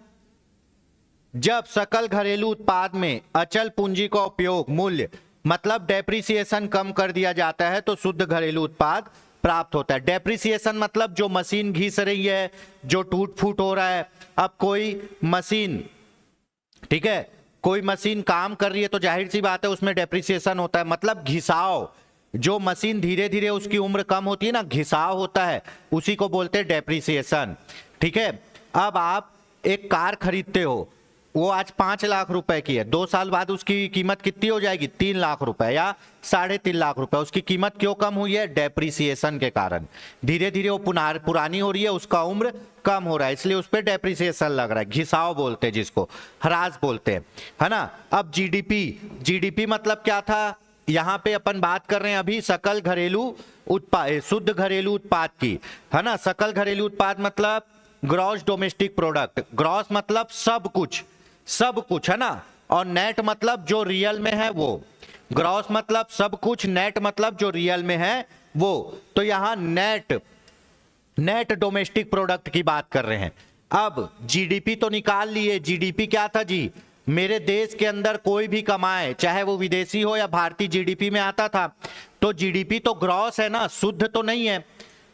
जब सकल घरेलू उत्पाद में अचल पूंजी का उपयोग, मूल्य मतलब डेप्रिसिएशन कम कर दिया जाता है तो शुद्ध घरेलू उत्पाद प्राप्त होता है। डेप्रिसिएशन मतलब जो मशीन घिस रही है, जो टूट फूट हो रहा है। अब कोई मशीन, ठीक है, कोई मशीन काम कर रही है तो जाहिर सी बात है उसमें डेप्रिसिएशन होता है, मतलब घिसाव। जो मशीन धीरे धीरे उसकी उम्र कम होती है ना, घिसाव होता है, उसी को बोलते हैं डेप्रिसिएशन, ठीक है। अब आप एक कार खरीदते हो, वो आज 5 लाख रुपए की है, 2 साल बाद उसकी कीमत कितनी हो जाएगी? 3 लाख रुपए या 3.5 लाख रुपए। उसकी कीमत क्यों कम हुई है? डेप्रिसिएशन के कारण। धीरे धीरे वो पुरानी हो रही है, उसका उम्र कम हो रहा है, इसलिए उस पर डेप्रिसिएशन लग रहा है। घिसाव बोलते हैं जिसको, ह्रास बोलते हैं, है ना। अब जीडीपी, जीडीपी मतलब क्या था? यहां पे अपन बात कर रहे हैं अभी सकल घरेलू उत्पाद, शुद्ध घरेलू उत्पाद की, है ना। सकल घरेलू उत्पाद मतलब ग्रॉस डोमेस्टिक प्रोडक्ट। ग्रॉस मतलब सब कुछ, सब कुछ, है ना। और नेट मतलब जो रियल में है वो। ग्रॉस मतलब सब कुछ, नेट मतलब जो रियल में है वो। तो यहां नेट डोमेस्टिक प्रोडक्ट की बात कर रहे हैं। अब जीडीपी तो निकाल लिए। जीडीपी क्या था जी? मेरे देश के अंदर कोई भी कमाए, चाहे वो विदेशी हो या भारतीय, जीडीपी में आता था। तो जीडीपी तो ग्रॉस है ना, शुद्ध तो नहीं है।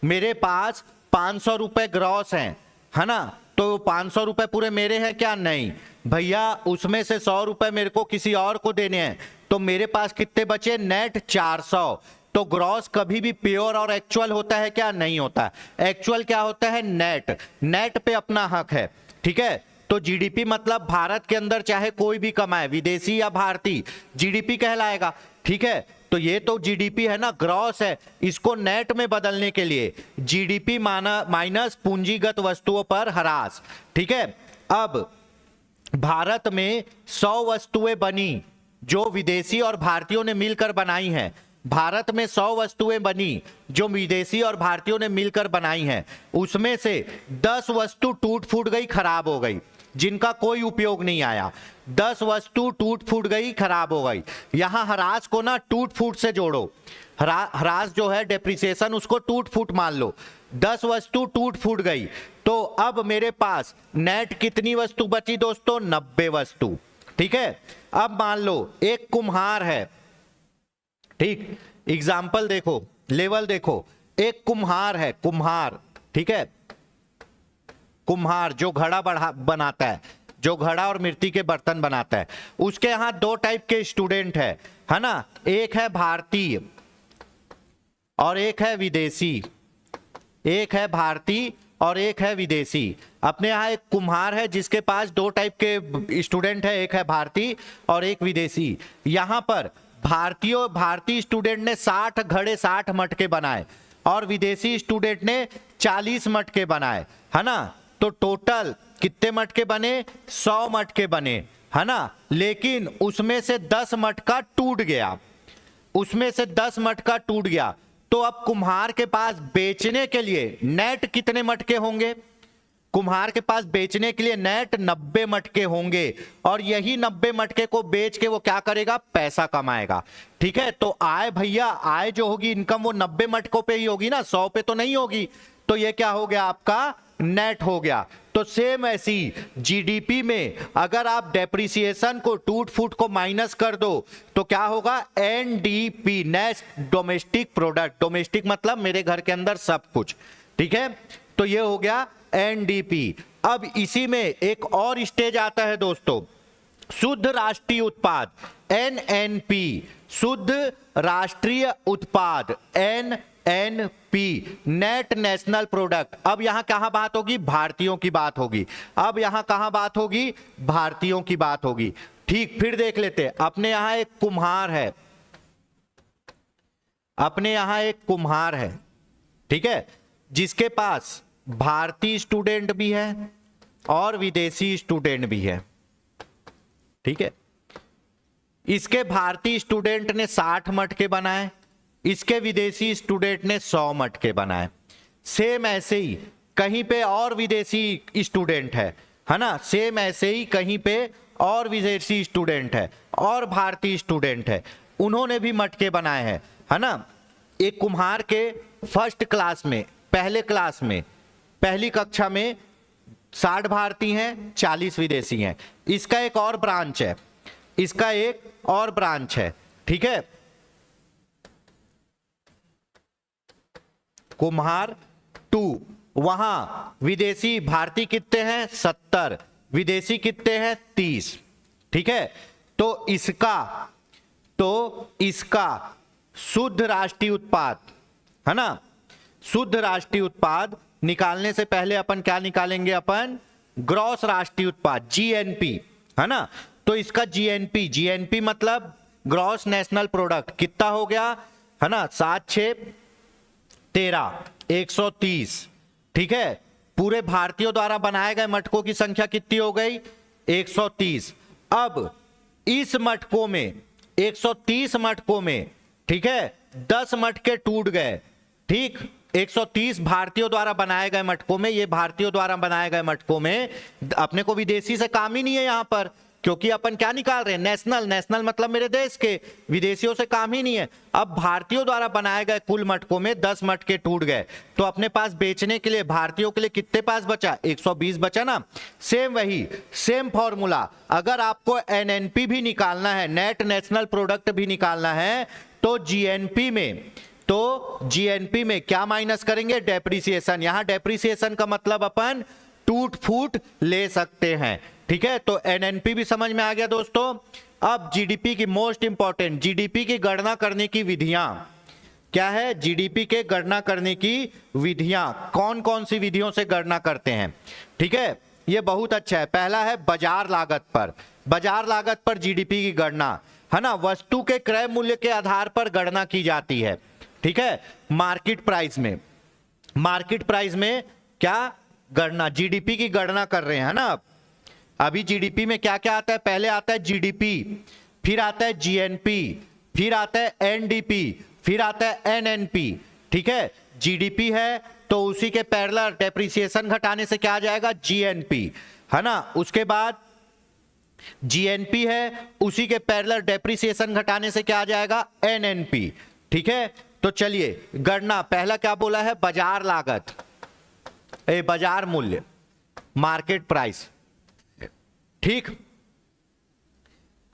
मेरे पास 500 रुपए ग्रॉस हैं, है ना। तो 500 रुपए पूरे मेरे हैं क्या? नहीं भैया, उसमें से 100 रुपए मेरे को किसी और को देने हैं। तो मेरे पास कितने बचे? नेट 400। तो ग्रॉस कभी भी प्योर और एक्चुअल होता है क्या? नहीं होता। एक्चुअल क्या होता है? नेट। नेट पे अपना हक है, ठीक है। तो जीडीपी मतलब भारत के अंदर चाहे कोई भी कमाए, विदेशी या भारतीय, जीडीपी कहलाएगा, ठीक है। तो ये तो जीडीपी है ना, ग्रॉस है। इसको नेट में बदलने के लिए जीडीपी माइनस पूंजीगत वस्तुओं पर ह्रास, ठीक है। अब भारत में 100 वस्तुएं बनी जो विदेशी और भारतीयों ने मिलकर बनाई हैं। भारत में 100 वस्तुएं बनी जो विदेशी और भारतीयों ने मिलकर बनाई हैं। उसमें से 10 वस्तु टूट फूट गई, खराब हो गई। जिनका कोई उपयोग नहीं आया। 10 वस्तु टूट फूट गई, खराब हो गई। यहां हरास को ना टूट फूट से जोड़ो, हरास जो है डेप्रिसिएशन, उसको टूट फूट मान लो। 10 वस्तु टूट फूट गई, तो अब मेरे पास नेट कितनी वस्तु बची दोस्तों? 90 वस्तु। ठीक है, अब मान लो एक कुम्हार है, ठीक, एग्जाम्पल देखो, लेवल देखो, एक कुम्हार है, कुम्हार, ठीक है, कुम्हार जो घड़ा बनाता है, जो घड़ा और मिट्टी के बर्तन बनाता है, उसके यहां 2 टाइप के स्टूडेंट है ना, एक है भारतीय और एक है विदेशी, एक है भारतीय और एक है विदेशी। अपने यहाँ एक कुम्हार है जिसके पास 2 टाइप के स्टूडेंट है, एक है भारतीय और एक विदेशी। यहाँ पर भारतीय स्टूडेंट ने 60 घड़े 60 मटके बनाए और विदेशी स्टूडेंट ने 40 मटके बनाए, है ना। तो टोटल कितने मटके बने? 100 मटके बने, है ना। लेकिन उसमें से 10 मटका टूट गया, उसमें से 10 मटका टूट गया। तो अब कुम्हार के पास बेचने के लिए नेट कितने मटके होंगे? कुम्हार के पास बेचने के लिए नेट 90 मटके होंगे और यही 90 मटके को बेच के वो क्या करेगा? पैसा कमाएगा। ठीक है, तो आय भैया, आय जो होगी, इनकम, वो 90 मटकों पे ही होगी ना, 100 पे तो नहीं होगी। तो ये क्या हो गया? आपका नेट हो गया। तो सेम ऐसी जीडीपी में अगर आप डेप्रिसिएशन को, टूट फूट को माइनस कर दो तो क्या होगा? NDP, net domestic product. Domestic मतलब मेरे घर के अंदर सब कुछ, ठीक है। तो ये हो गया एनडीपी। अब इसी में एक और स्टेज आता है दोस्तों, शुद्ध राष्ट्रीय उत्पाद, एनएनपी, शुद्ध राष्ट्रीय उत्पाद, एनएनपी, नेट नेशनल प्रोडक्ट। अब यहां कहां बात होगी? भारतीयों की बात होगी। अब यहां कहां बात होगी? भारतीयों की बात होगी। ठीक, फिर देख लेते हैं। अपने यहां एक कुम्हार है, अपने यहां एक कुम्हार है, ठीक है, जिसके पास भारतीय स्टूडेंट भी है और विदेशी स्टूडेंट भी है, ठीक है। इसके भारतीय स्टूडेंट ने 60 मटके बनाए, इसके विदेशी स्टूडेंट ने 100 मटके बनाए। सेम ऐसे ही कहीं पे और विदेशी स्टूडेंट है ना, सेम ऐसे ही कहीं पे और विदेशी स्टूडेंट है और भारतीय स्टूडेंट है, उन्होंने भी मटके बनाए हैं, है ना। एक कुम्हार के फर्स्ट क्लास में, पहले क्लास में, पहली कक्षा में 60 भारतीय हैं, 40 विदेशी हैं। इसका एक और ब्रांच है, इसका एक और ब्रांच है, ठीक है। कुम्हार 2, वहां विदेशी, भारतीय कितने हैं? 70, विदेशी कितने हैं? 30, ठीक है। तो इसका शुद्ध राष्ट्रीय उत्पाद, है ना, शुद्ध राष्ट्रीय उत्पाद निकालने से पहले अपन क्या निकालेंगे? अपन ग्रॉस राष्ट्रीय उत्पाद, जीएनपी, है ना। तो इसका जीएनपी, जीएनपी मतलब ग्रॉस नेशनल प्रोडक्ट, कितना हो गया? है ना, 7 6 13, 130, ठीक है। पूरे भारतीयों द्वारा बनाए गए मटकों की संख्या कितनी हो गई? 130। अब इस मटकों में, 130 मटकों में, ठीक है, 10 मटके टूट गए, ठीक। 130 भारतीयों द्वारा बनाए गए मटकों में, ये भारतीयों द्वारा बनाए गए मटकों में अपने को विदेशी से काम ही नहीं है यहां पर, क्योंकि अपन क्या निकाल रहे हैं? नेशनल, नेशनल मतलब मेरे देश के, विदेशियों से काम ही नहीं है। अब भारतीयों द्वारा बनाए गए कुल मटकों में 10 मटके टूट गए, तो अपने पास बेचने के लिए भारतीयों के लिए कितने पास बचा? 120 बचा ना। सेम वही, सेम फॉर्मूला, अगर आपको एनएनपी भी निकालना है, नेट नेशनल प्रोडक्ट भी निकालना है, तो जीएनपी में क्या माइनस करेंगे? डेप्रिसिएशन। यहां डेप्रिसिएशन का मतलब अपन टूट फूट ले सकते हैं, ठीक है। तो एनएनपी भी समझ में आ गया दोस्तों। अब जीडीपी की मोस्ट इंपॉर्टेंट, जीडीपी की गणना करने की विधियां क्या है? जीडीपी के गणना करने की विधियां, कौन कौन सी विधियों से गणना करते हैं, ठीक है। ये बहुत अच्छा है। पहला है बाजार लागत पर, बाजार लागत पर जीडीपी की गणना, है ना। वस्तु के क्रय मूल्य के आधार पर गणना की जाती है, ठीक है। मार्केट प्राइस में, मार्केट प्राइस में क्या गणना? जीडीपी की गणना कर रहे हैं ना। अभी जीडीपी में क्या क्या आता है? पहले आता है जीडीपी, फिर आता है जीएनपी, फिर आता है एनडीपी, फिर आता है एनएनपी, ठीक है। जीडीपी है तो उसी के पैरेलल डेप्रिसिएशन घटाने से क्या आ जाएगा? जीएनपी। है ना। उसके बाद जीएनपी है, उसी के पैरेलल डेप्रिसिएशन घटाने से क्या आ जाएगा, एनएनपी। ठीक है, तो चलिए गणना, पहला क्या बोला है, बाजार लागत, बाजार मूल्य, मार्केट प्राइस। ठीक,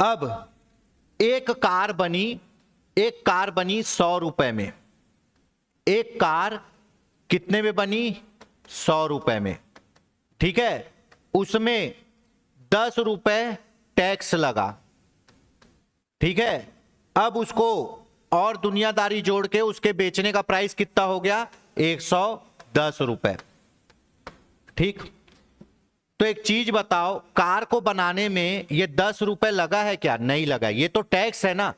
अब एक कार बनी 100 रुपए में, एक कार कितने में बनी, 100 रुपए में। ठीक है, उसमें 10 रुपए टैक्स लगा। ठीक है, अब उसको और दुनियादारी जोड़ के उसके बेचने का प्राइस कितना हो गया, 110 रुपए। ठीक, तो एक चीज बताओ, कार को बनाने में ये 10 रुपए लगा है क्या, नहीं लगा, ये तो टैक्स है ना।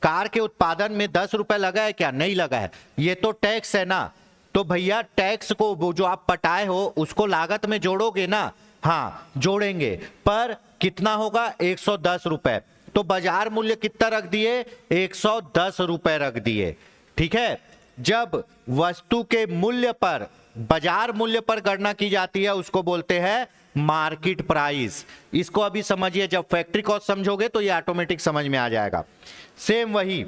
कार के उत्पादन में 10 रुपए लगा है क्या, नहीं लगा है, ये तो टैक्स है ना। तो भैया टैक्स को वो जो आप पटाए हो उसको लागत में जोड़ोगे ना, हाँ जोड़ेंगे, पर कितना होगा, 110 रुपए। तो बाजार मूल्य कितना रख दिए, 110 रुपए रख दिए। ठीक है, जब वस्तु के मूल्य पर, बाजार मूल्य पर गणना की जाती है उसको बोलते हैं मार्केट प्राइस। इसको अभी समझिए, जब फैक्ट्री कॉस्ट समझोगे तो ये ऑटोमेटिक समझ में आ जाएगा। सेम वही,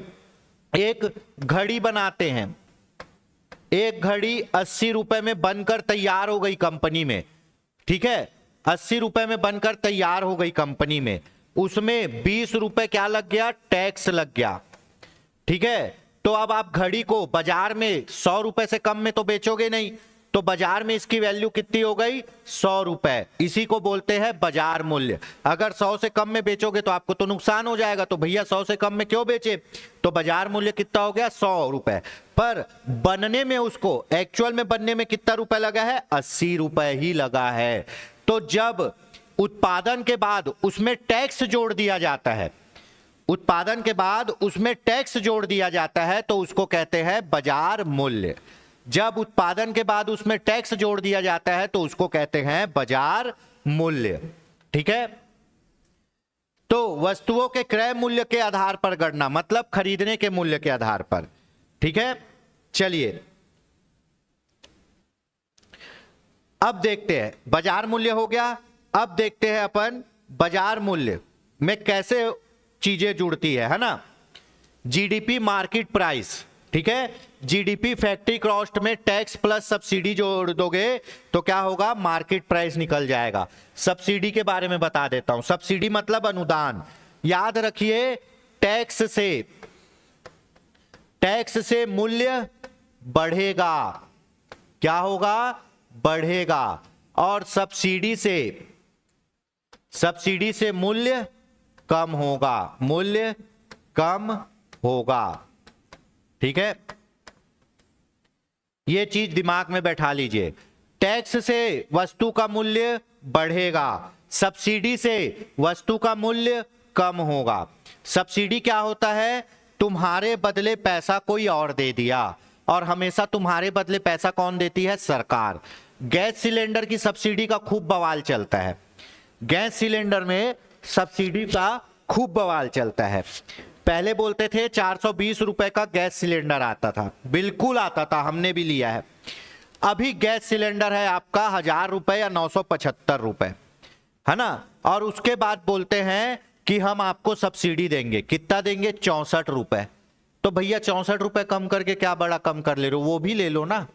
एक घड़ी बनाते हैं, एक घड़ी 80 रुपए में बनकर तैयार हो गई कंपनी में। ठीक है, 80 रुपए में बनकर तैयार हो गई कंपनी में, उसमें 20 रुपए क्या लग गया, टैक्स लग गया। ठीक है, तो अब आप घड़ी को बाजार में 100 रुपए से कम में तो बेचोगे नहीं, तो बाजार में इसकी वैल्यू कितनी हो गई, 100 रुपए। इसी को बोलते हैं बाजार मूल्य। अगर 100 से कम में बेचोगे तो आपको तो नुकसान हो जाएगा, तो भैया 100 से कम में क्यों बेचे, तो बाजार मूल्य कितना हो गया, 100 रुपए। पर बनने में, उसको एक्चुअल में बनने में कितना रुपए लगा है, 80 रुपए ही लगा है। तो जब उत्पादन के बाद उसमें टैक्स जोड़ दिया जाता है, उत्पादन के बाद उसमें टैक्स जोड़ दिया जाता है तो उसको कहते हैं बाजार मूल्य। जब उत्पादन के बाद उसमें टैक्स जोड़ दिया जाता है तो उसको कहते हैं बाजार मूल्य। ठीक है, तो वस्तुओं के क्रय मूल्य के आधार पर गणना, मतलब खरीदने के मूल्य के आधार पर। ठीक है, चलिए अब देखते हैं, बाजार मूल्य हो गया। अब देखते हैं अपन बाजार मूल्य में कैसे चीजें जुड़ती है ना। जीडीपी मार्केट प्राइस, ठीक है, जीडीपी फैक्ट्री कॉस्ट में टैक्स प्लस सब्सिडी जोड़ दोगे तो क्या होगा, मार्केट प्राइस निकल जाएगा। सब्सिडी के बारे में बता देता हूं, सब्सिडी मतलब अनुदान। याद रखिए, टैक्स से मूल्य बढ़ेगा, क्या होगा, बढ़ेगा, और सब्सिडी से मूल्य कम होगा, मूल्य कम होगा। ठीक है, यह चीज दिमाग में बैठा लीजिए। टैक्स से वस्तु का मूल्य बढ़ेगा, सब्सिडी से वस्तु का मूल्य कम होगा। सब्सिडी क्या होता है, तुम्हारे बदले पैसा कोई और दे दिया, और हमेशा तुम्हारे बदले पैसा कौन देती है, सरकार। गैस सिलेंडर की सब्सिडी का खूब बवाल चलता है, गैस सिलेंडर में सब्सिडी का खूब बवाल चलता है। पहले बोलते थे 420 रुपए का गैस सिलेंडर आता था, बिल्कुल आता था, हमने भी लिया है। अभी गैस सिलेंडर है आपका 1000 रुपए या 975 रुपए, है ना। और उसके बाद बोलते हैं कि हम आपको सब्सिडी देंगे, कितना देंगे, 64 रुपए। तो भैया 64 रुपए कम करके क्या बड़ा कम कर ले रहे हो, वो भी ले लो ना,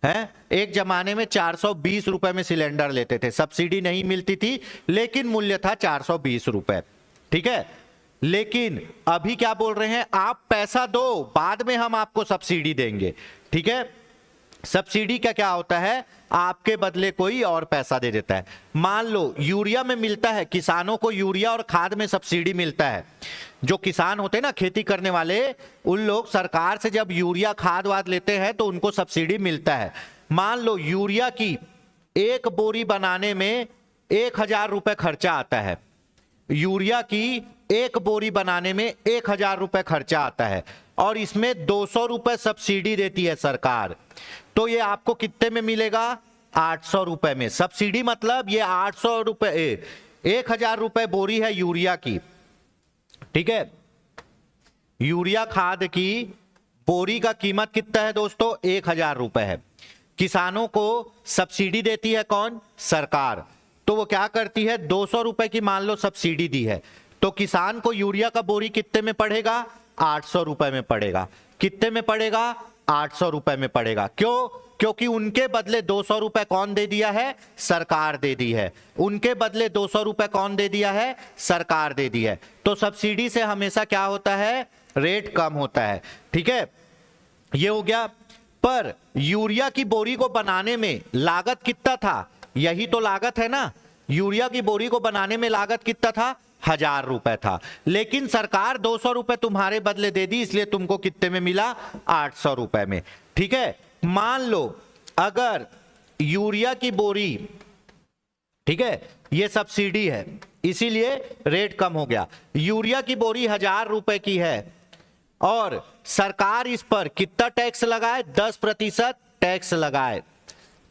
है। एक जमाने में 420 रुपए में सिलेंडर लेते थे, सब्सिडी नहीं मिलती थी, लेकिन मूल्य था 420 रुपए। ठीक है, लेकिन अभी क्या बोल रहे हैं, आप पैसा दो, बाद में हम आपको सब्सिडी देंगे। ठीक है, सब्सिडी का क्या होता है, आपके बदले कोई और पैसा दे देता है। मान लो यूरिया में मिलता है, किसानों को यूरिया और खाद में सब्सिडी मिलता है। जो किसान होते हैं ना, खेती करने वाले, उन लोग सरकार से जब यूरिया खाद वाद लेते हैं तो उनको सब्सिडी मिलता है। मान लो यूरिया की एक बोरी बनाने में 1000 रुपए खर्चा आता है, यूरिया की एक बोरी बनाने में 1000 रुपए खर्चा आता है, और इसमें 200 रुपए सब्सिडी देती है सरकार। तो ये आपको कितने में मिलेगा, 800 रुपए में। सब्सिडी मतलब ये 800 रुपए, 1000 रुपए बोरी है यूरिया की। ठीक है, यूरिया खाद की बोरी का कीमत कितना है दोस्तों, 1000 रुपए है। किसानों को सब्सिडी देती है कौन, सरकार। तो वो क्या करती है, 200 रुपए की मान लो सब्सिडी दी है, तो किसान को यूरिया का बोरी कितने में पड़ेगा, 800 रुपए में पड़ेगा। कितने में पड़ेगा, 800 रुपए में पड़ेगा। क्यों, क्योंकि उनके बदले 200 रुपए कौन दे दिया है, सरकार दे दी है। उनके बदले 200 रुपए कौन दे दिया है, सरकार दे दी है। तो सब्सिडी से हमेशा क्या होता है, रेट कम होता है। ठीक है, ये हो गया। पर यूरिया की बोरी को बनाने में लागत कितना था, यही तो लागत है ना। यूरिया की बोरी को बनाने में लागत कितना था, 1000 रुपए था, लेकिन सरकार 200 रुपए तुम्हारे बदले दे दी, इसलिए तुमको कितने में मिला, 800 रुपए में। ठीक है, मान लो अगर यूरिया की बोरी, ठीक है, ये सब्सिडी है इसीलिए रेट कम हो गया। यूरिया की बोरी 1000 रुपए की है और सरकार इस पर कितना टैक्स लगाए, 10% टैक्स लगाए,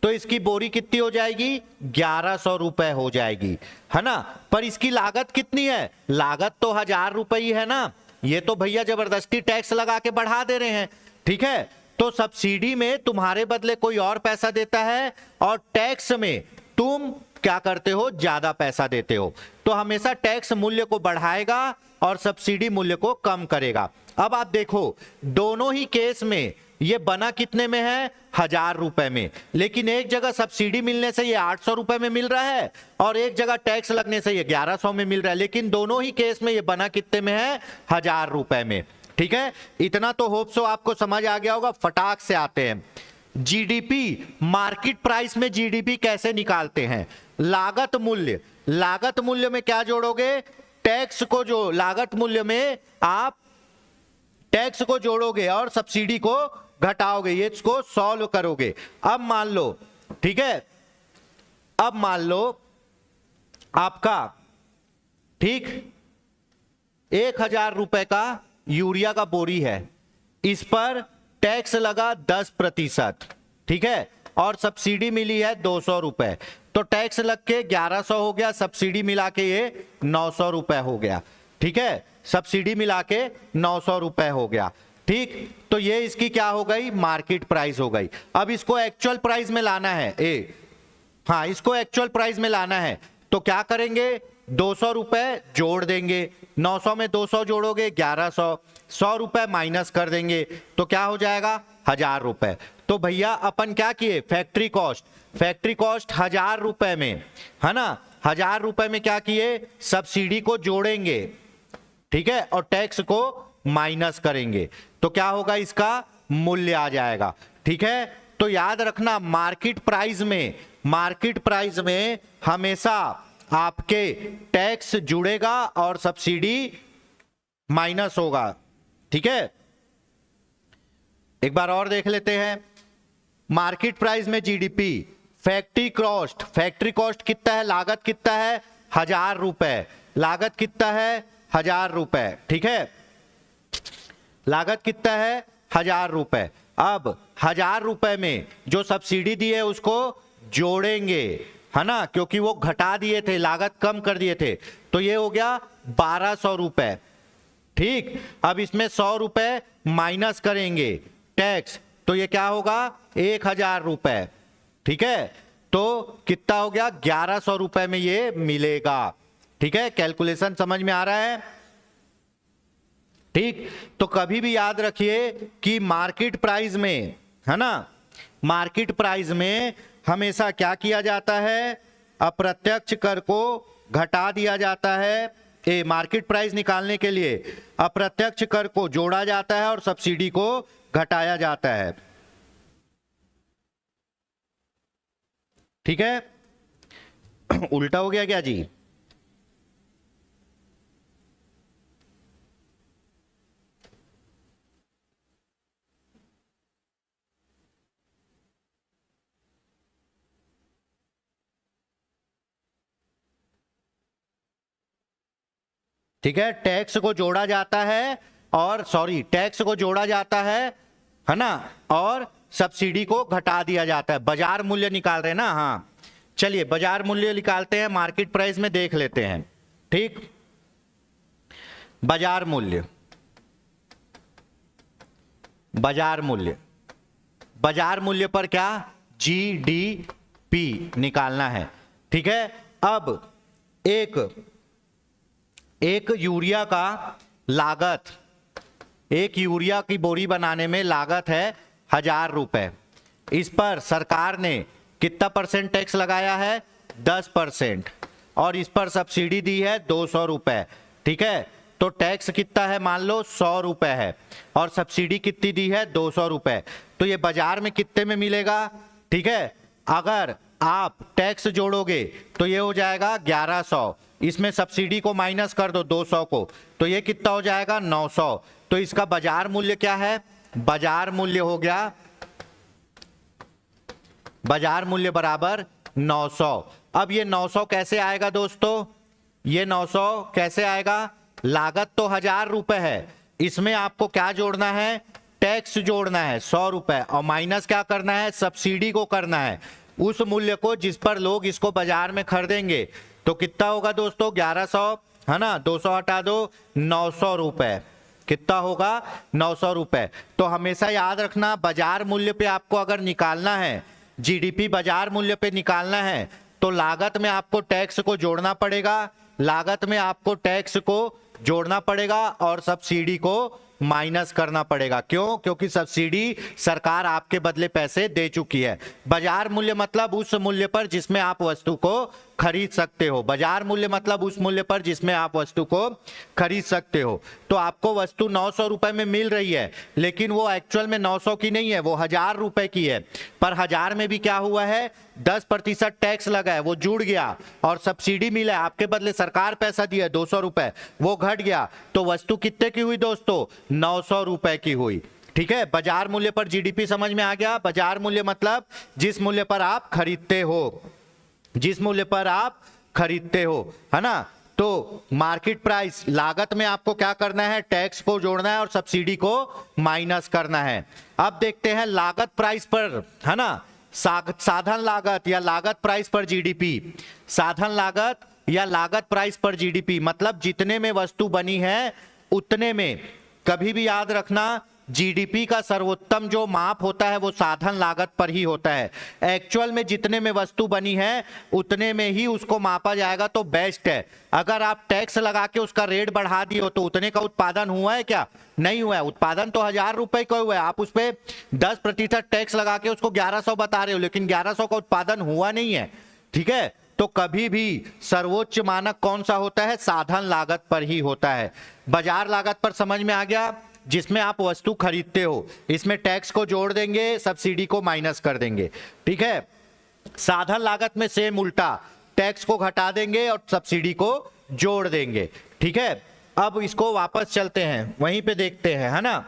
तो इसकी बोरी कितनी हो जाएगी, 1100 रुपए हो जाएगी, है ना। पर इसकी लागत कितनी है, लागत तो 1000 रुपए ही है ना। ये तो भैया जबरदस्ती टैक्स लगा के बढ़ा दे रहे हैं। ठीक है, तो सब्सिडी में तुम्हारे बदले कोई और पैसा देता है और टैक्स में तुम क्या करते हो, ज्यादा पैसा देते हो। तो हमेशा टैक्स मूल्य को बढ़ाएगा और सब्सिडी मूल्य को कम करेगा। अब आप देखो, दोनों ही केस में ये बना कितने में है, 1000 रुपए में, लेकिन एक जगह सब्सिडी मिलने से ये 800 रुपए में मिल रहा है और एक जगह टैक्स लगने से ये 1100 में मिल रहा है, लेकिन दोनों ही केस में ये बना कितने में है, 1000 रुपए में। ठीक है, इतना तो होप सो आपको समझ आ गया होगा। फटाक से आते हैं जीडीपी, मार्केट प्राइस में जीडीपी कैसे निकालते हैं। लागत मूल्य, लागत मूल्य में क्या जोड़ोगे, टैक्स को, जो लागत मूल्य में आप टैक्स को जोड़ोगे और सब्सिडी को घटाओगे, ये इसको सॉल्व करोगे। अब मान लो, ठीक है, अब मान लो आपका, ठीक, 1000 रुपए का यूरिया का बोरी है, इस पर टैक्स लगा 10%, ठीक है, और सब्सिडी मिली है 200 रुपए, तो टैक्स लग के 1100 हो गया, सब्सिडी मिला के ये 900 रुपए हो गया। ठीक है, सब्सिडी मिला के 900 रुपए हो गया। ठीक, तो ये इसकी क्या हो गई, मार्केट प्राइस हो गई। अब इसको एक्चुअल प्राइस में लाना है, हाँ, इसको एक्चुअल प्राइस में लाना है, तो क्या करेंगे, 200 रुपए जोड़ देंगे, 900 में 200 जोड़ोगे 1100, 100 रुपए माइनस कर देंगे, तो क्या हो जाएगा, 1000 रुपए। तो भैया अपन क्या किए, फैक्ट्री कॉस्ट, फैक्ट्री कॉस्ट 1000 रुपए में, है ना, 1000 रुपए में क्या किए, सब्सिडी को जोड़ेंगे, ठीक है, और टैक्स को माइनस करेंगे, तो क्या होगा, इसका मूल्य आ जाएगा। ठीक है, तो याद रखना, मार्केट प्राइस में, मार्केट प्राइस में हमेशा आपके टैक्स जुड़ेगा और सब्सिडी माइनस होगा। ठीक है, एक बार और देख लेते हैं। मार्केट प्राइस में GDP, factory cost, factory cost कितना है, लागत कितना है, 1000 रुपए, लागत कितना है, 1000 रुपए। ठीक है, लागत कितना है, 1000 रुपए। अब 1000 रुपए में जो सब्सिडी दी है उसको जोड़ेंगे, है ना, क्योंकि वो घटा दिए थे, लागत कम कर दिए थे, तो ये हो गया 1200 रुपए। ठीक, अब इसमें 100 रुपए माइनस करेंगे टैक्स, तो ये क्या होगा, 1000 रुपए। ठीक है, तो कितना हो गया, 1100 रुपए में ये मिलेगा। ठीक है, कैलकुलेशन समझ में आ रहा है। ठीक, तो कभी भी याद रखिए कि मार्केट प्राइस में, है ना, मार्केट प्राइस में हमेशा क्या किया जाता है, अप्रत्यक्ष कर को घटा दिया जाता है। मार्केट प्राइस निकालने के लिए अप्रत्यक्ष कर को जोड़ा जाता है और सब्सिडी को घटाया जाता है। ठीक है, उल्टा हो गया क्या जी, ठीक है, टैक्स को जोड़ा जाता है और टैक्स को जोड़ा जाता है ना, और सब्सिडी को घटा दिया जाता है। बाजार मूल्य निकाल रहे हैं ना, हाँ, चलिए बाजार मूल्य निकालते हैं, मार्केट प्राइस में देख लेते हैं। ठीक, बाजार मूल्य, बाजार मूल्य, बाजार मूल्य पर क्या, जीडीपी निकालना है। ठीक है, अब एक यूरिया का लागत, एक यूरिया की बोरी बनाने में लागत है 1000 रुपए। इस पर सरकार ने कितना परसेंट टैक्स लगाया है? 10%। और इस पर सब्सिडी दी है 200 रुपए। ठीक है, तो टैक्स कितना है? मान लो 100 रुपए है और सब्सिडी कितनी दी है? 200 रुपए। तो ये बाजार में कितने में मिलेगा? ठीक है, अगर आप टैक्स जोड़ोगे तो ये हो जाएगा 1100, इसमें सब्सिडी को माइनस कर दो 200 को, तो ये कितना हो जाएगा? 900। तो इसका बाजार मूल्य क्या है? बाजार मूल्य हो गया, बाजार मूल्य बराबर 900। अब ये 900 कैसे आएगा दोस्तों? ये 900 कैसे आएगा? लागत तो 1000 रुपए है, इसमें आपको क्या जोड़ना है? टैक्स जोड़ना है 100 रुपए, और माइनस क्या करना है? सब्सिडी को करना है उस मूल्य को जिस पर लोग इसको बाजार में खरीदेंगे। तो कितना होगा दोस्तों? 1100 है ना, 200 हटा दो, 900 रुपए। कितना होगा? 900 रुपए। तो हमेशा याद रखना, बाजार मूल्य पे आपको अगर निकालना है, जीडीपी बाजार मूल्य पे निकालना है, तो लागत में आपको टैक्स को जोड़ना पड़ेगा, लागत में आपको टैक्स को जोड़ना पड़ेगा और सब्सिडी को माइनस करना पड़ेगा। क्यों? क्योंकि सब्सिडी सरकार आपके बदले पैसे दे चुकी है। बाजार मूल्य मतलब उस मूल्य पर जिसमें आप वस्तु को खरीद सकते हो। बाजार मूल्य मतलब उस मूल्य पर जिसमें आप वस्तु को खरीद सकते हो। तो आपको वस्तु 900 रुपए में मिल रही है, लेकिन वो एक्चुअल में 900 की नहीं है, वो 1000 रुपए की है। पर 1000 में भी क्या हुआ है? 10% टैक्स लगा है, वो जुड़ गया, और सब्सिडी मिला है, आपके बदले सरकार पैसा दिया 200 रुपए, वो घट गया। तो वस्तु कितने की हुई दोस्तों? 900 रुपए की हुई। ठीक है, बाजार मूल्य पर जीडीपी समझ में आ गया? बाजार मूल्य मतलब जिस मूल्य पर आप खरीदते हो, जिस मूल्य पर आप खरीदते हो, है ना। तो मार्केट प्राइस, लागत में आपको क्या करना है? टैक्स को जोड़ना है और सब्सिडी को माइनस करना है। अब देखते हैं लागत प्राइस पर, है ना, साधन लागत या लागत प्राइस पर जीडीपी। साधन लागत या लागत प्राइस पर जीडीपी मतलब जितने में वस्तु बनी है उतने में। कभी भी याद रखना, जीडीपी का सर्वोत्तम जो माप होता है वो साधन लागत पर ही होता है। एक्चुअल में जितने में वस्तु बनी है उतने में ही उसको मापा जाएगा तो बेस्ट है। अगर आप टैक्स लगा के उसका रेट बढ़ा दिए हो तो उतने का उत्पादन हुआ है क्या? नहीं हुआ है। उत्पादन तो 1000 रुपए का हुआ है, आप उस पर 10% टैक्स लगा के उसको 1100 बता रहे हो, लेकिन 1100 का उत्पादन हुआ नहीं है। ठीक है, तो कभी भी सर्वोच्च मानक कौन सा होता है? साधन लागत पर ही होता है। बाजार लागत पर समझ में आ गया, जिसमें आप वस्तु खरीदते हो, इसमें टैक्स को जोड़ देंगे, सब्सिडी को माइनस कर देंगे। ठीक है, साधन लागत में सेम उल्टा, टैक्स को घटा देंगे और सब्सिडी को जोड़ देंगे। ठीक है, अब इसको वापस चलते हैं, वहीं पे देखते हैं, है ना।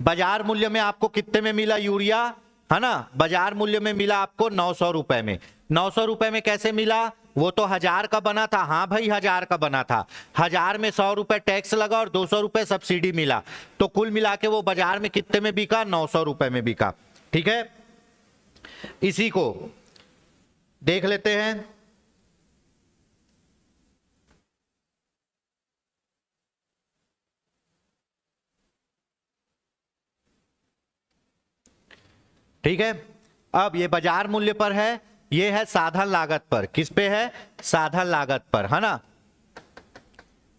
बाजार मूल्य में आपको कितने में मिला यूरिया? है ना, बाजार मूल्य में मिला आपको 900 रुपए में। 900 रुपए में कैसे मिला? वो तो 1000 का बना था। हाँ भाई, 1000 का बना था, 1000 में 100 रुपए टैक्स लगा और 200 रुपए सब्सिडी मिला, तो कुल मिला के वो बाजार में कितने में बिका? 900 रुपए में बिका। ठीक है, इसी को देख लेते हैं। ठीक है, अब ये बाजार मूल्य पर है, ये है साधन लागत पर। किस पे है? साधन लागत पर, है ना,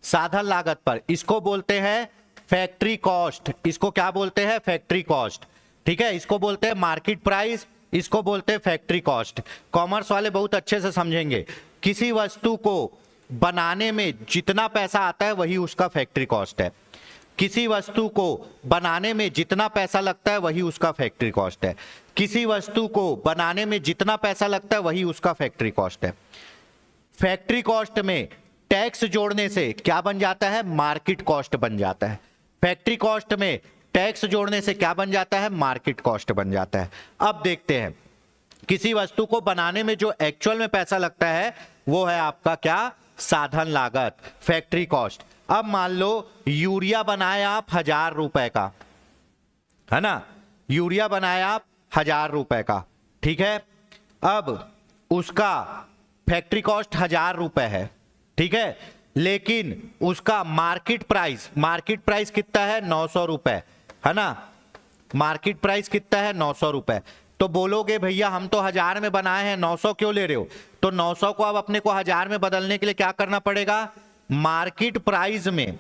साधन लागत पर। इसको बोलते हैं फैक्ट्री कॉस्ट। इसको क्या बोलते हैं? Factory cost. ठीक है, इसको बोलते हैं मार्केट प्राइस, इसको बोलते हैं फैक्ट्री कॉस्ट। कॉमर्स वाले बहुत अच्छे से समझेंगे। किसी वस्तु को बनाने में जितना पैसा आता है वही उसका फैक्ट्री कॉस्ट है। किसी वस्तु को बनाने में जितना पैसा लगता है वही उसका फैक्ट्री कॉस्ट है। किसी वस्तु को बनाने में जितना पैसा लगता है वही उसका फैक्ट्री कॉस्ट है। फैक्ट्री कॉस्ट में टैक्स जोड़ने से क्या बन जाता है? मार्केट कॉस्ट बन जाता है। फैक्ट्री कॉस्ट में टैक्स जोड़ने से क्या बन जाता है? मार्केट कॉस्ट बन जाता है। अब देखते हैं, किसी वस्तु को बनाने में जो एक्चुअल में पैसा लगता है वो है आपका क्या? साधन लागत, फैक्ट्री कॉस्ट। अब मान लो यूरिया बनाए आप 1000 रुपए का, है ना, यूरिया बनाए आप 1000 रुपए का। ठीक है, अब उसका फैक्ट्री कॉस्ट 1000 रुपए है। ठीक है, लेकिन उसका मार्केट प्राइस कितना है? 900 रुपए, है ना, मार्केट प्राइस कितना है? 900 रुपए। तो बोलोगे भैया हम तो 1000 में बनाए हैं, 900 क्यों ले रहे हो? तो 900 को अब अपने को 1000 में बदलने के लिए क्या करना पड़ेगा? मार्केट प्राइस में,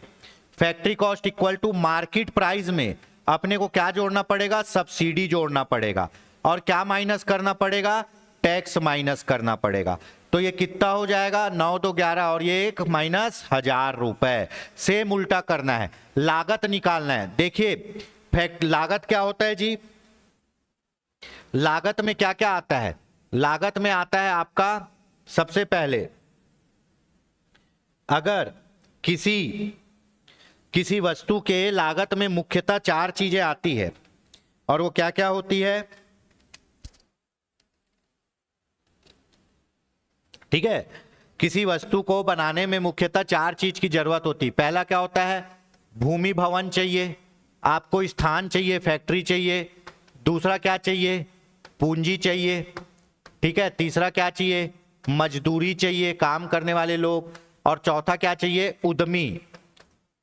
factory cost equal to market price में अपने को क्या जोड़ना पड़ेगा? सब्सिडी जोड़ना पड़ेगा। और क्या माइनस करना पड़ेगा? टैक्स माइनस करना पड़ेगा। तो ये कितना हो जाएगा? 9 2 11 और ये 1 माइनस 1000 रुपए। सेम उल्टा करना है, लागत निकालना है। देखिए फैक्ट लागत क्या होता है जी? लागत में क्या क्या आता है? लागत में आता है आपका सबसे पहले, अगर किसी वस्तु के लागत में मुख्यतः 4 चीजें आती है, और वो क्या क्या होती है? ठीक है, किसी वस्तु को बनाने में मुख्यतः 4 चीज की जरूरत होती है। पहला क्या होता है? भूमि भवन चाहिए, आपको स्थान चाहिए, फैक्ट्री चाहिए। दूसरा क्या चाहिए? पूंजी चाहिए। ठीक है, तीसरा क्या चाहिए? मजदूरी चाहिए, काम करने वाले लोग। और चौथा क्या चाहिए? उद्यमी,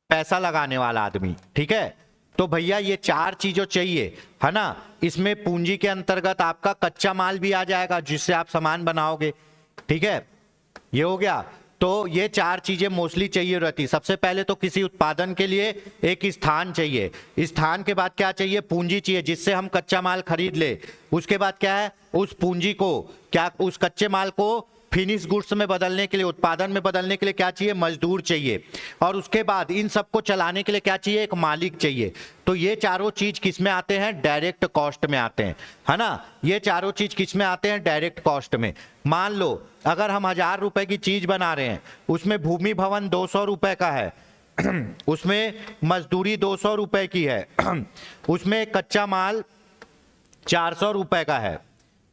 पैसा लगाने वाला आदमी। ठीक है, तो भैया ये 4 चीजों चाहिए, है ना। इसमें पूंजी के अंतर्गत आपका कच्चा माल भी आ जाएगा जिससे आप सामान बनाओगे। ठीक है, ये हो गया। तो ये 4 चीजें मोस्टली चाहिए रहती। सबसे पहले तो किसी उत्पादन के लिए एक स्थान चाहिए, स्थान के बाद क्या चाहिए? पूंजी चाहिए जिससे हम कच्चा माल खरीद ले। उसके बाद क्या है? उस पूंजी को क्या, उस कच्चे माल को फिनिश गुड्स में बदलने के लिए, उत्पादन में बदलने के लिए क्या चाहिए? मजदूर चाहिए। और उसके बाद इन सबको चलाने के लिए क्या चाहिए? एक मालिक चाहिए। तो ये चारों चीज किस में आते हैं? डायरेक्ट कॉस्ट में आते हैं, है ना। ये चारों चीज किस में आते हैं? डायरेक्ट कॉस्ट में। मान लो अगर हम 1000 रुपए की चीज बना रहे हैं, उसमें भूमि भवन 200 रुपए का है, उसमें मजदूरी 200 रुपए की है, उसमें कच्चा माल 400 रुपए का है।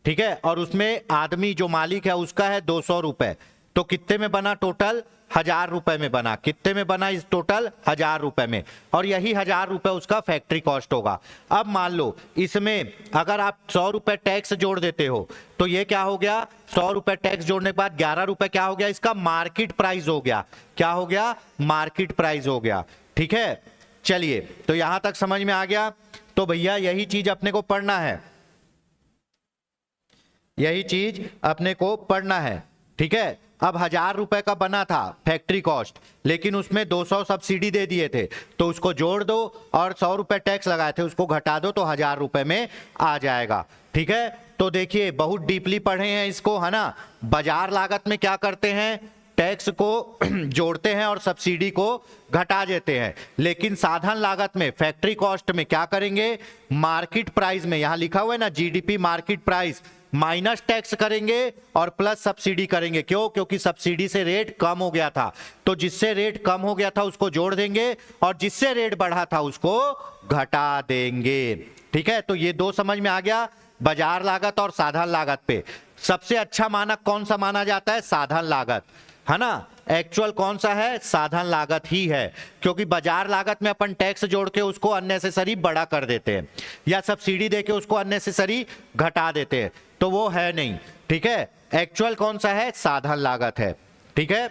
ठीक है, और उसमें आदमी जो मालिक है उसका है 200 रुपए। तो कितने में बना? टोटल 1000 रुपए में बना। कितने में बना? इस टोटल 1000 रुपए में। और यही 1000 रुपए उसका फैक्ट्री कॉस्ट होगा। अब मान लो इसमें अगर आप 100 रुपए टैक्स जोड़ देते हो, तो ये क्या हो गया? 100 रुपए टैक्स जोड़ने के बाद 11 रुपए क्या हो गया? इसका मार्केट प्राइस हो गया। क्या हो गया? मार्केट प्राइस हो गया। ठीक है, चलिए तो यहां तक समझ में आ गया। तो भैया यही चीज अपने को पढ़ना है, यही चीज अपने को पढ़ना है। ठीक है, अब 1000 रुपए का बना था फैक्ट्री कॉस्ट, लेकिन उसमें 200 सब्सिडी दे दिए थे, तो उसको जोड़ दो, और 100 रुपए टैक्स लगाए थे उसको घटा दो, तो 1000 रुपए में आ जाएगा। ठीक है, तो देखिए बहुत डीपली पढ़े हैं इसको, है ना। बाजार लागत में क्या करते हैं? टैक्स को जोड़ते हैं और सब्सिडी को घटा देते हैं। लेकिन साधन लागत में, फैक्ट्री कॉस्ट में क्या करेंगे? मार्केट प्राइस में, यहां लिखा हुआ है ना GDP market price, minus tax करेंगे और प्लस सब्सिडी करेंगे। क्यों? क्योंकि सब्सिडी से रेट कम हो गया था, तो जिससे रेट कम हो गया था उसको जोड़ देंगे, और जिससे रेट बढ़ा था उसको घटा देंगे। ठीक है, तो ये 2 समझ में आ गया, बाजार लागत और साधन लागत पे। सबसे अच्छा मानक कौन सा माना जाता है? साधन लागत, है ना। एक्चुअल कौन सा है? साधन लागत ही है, क्योंकि बाजार लागत में अपन टैक्स जोड़ के उसको अननेसेसरी बड़ा कर देते हैं, या सब्सिडी देके उसको अननेसेसरी घटा देते हैं, तो वो है नहीं। ठीक है, एक्चुअल कौन सा है? साधन लागत है। ठीक है,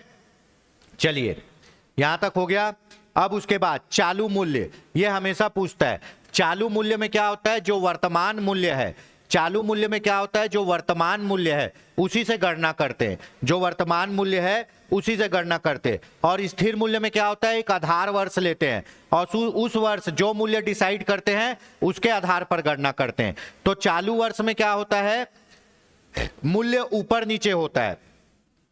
चलिए यहां तक हो गया। अब उसके बाद चालू मूल्य, ये हमेशा पूछता है। चालू मूल्य में क्या होता है? जो वर्तमान मूल्य है। चालू मूल्य में क्या होता है? जो वर्तमान मूल्य है उसी से गणना करते हैं, जो वर्तमान मूल्य है उसी से गणना करते हैं। और स्थिर मूल्य में क्या होता है? एक आधार वर्ष लेते हैं और उस वर्ष जो मूल्य डिसाइड करते हैं उसके आधार पर गणना करते हैं। तो चालू वर्ष में क्या होता है? मूल्य ऊपर नीचे होता है,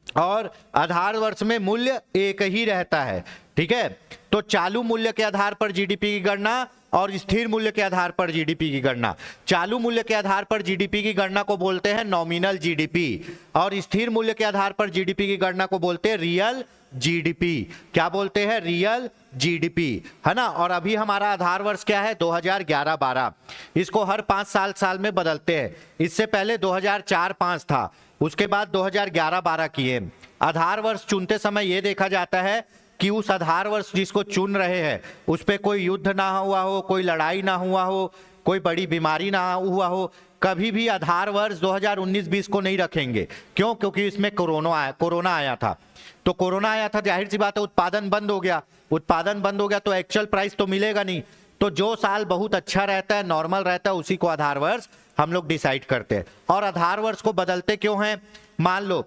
और आधार वर्ष में मूल्य एक ही रहता है। ठीक है, तो चालू मूल्य के आधार पर जीडीपी की गणना और स्थिर मूल्य के आधार पर जीडीपी की गणना। चालू मूल्य के आधार पर जीडीपी की गणना को बोलते हैं नॉमिनल जीडीपी, और स्थिर मूल्य के आधार पर जीडीपी की गणना को बोलते हैं रियल जीडीपी। क्या बोलते हैं? रियल जीडीपी, है ना। और अभी हमारा आधार वर्ष क्या है? 2011-12। इसको हर 5 साल में बदलते हैं। इससे पहले 2004-5 था, उसके बाद 2011-12 किए। आधार वर्ष चुनते समय यह देखा जाता है कि उस आधार वर्ष जिसको चुन रहे हैं उस पर कोई युद्ध ना हुआ हो, कोई लड़ाई ना हुआ हो, कोई बड़ी बीमारी ना हुआ हो। कभी भी आधार वर्ष 2019-20 को नहीं रखेंगे। क्यों? क्योंकि इसमें कोरोना आया था। तो कोरोना आया था, जाहिर सी बात है उत्पादन बंद हो गया। उत्पादन बंद हो गया तो एक्चुअल प्राइस तो मिलेगा नहीं, तो जो साल बहुत अच्छा रहता है, नॉर्मल रहता है, उसी को आधार वर्ष हम लोग डिसाइड करते हैं। और आधार वर्ष को बदलते क्यों हैं? मान लो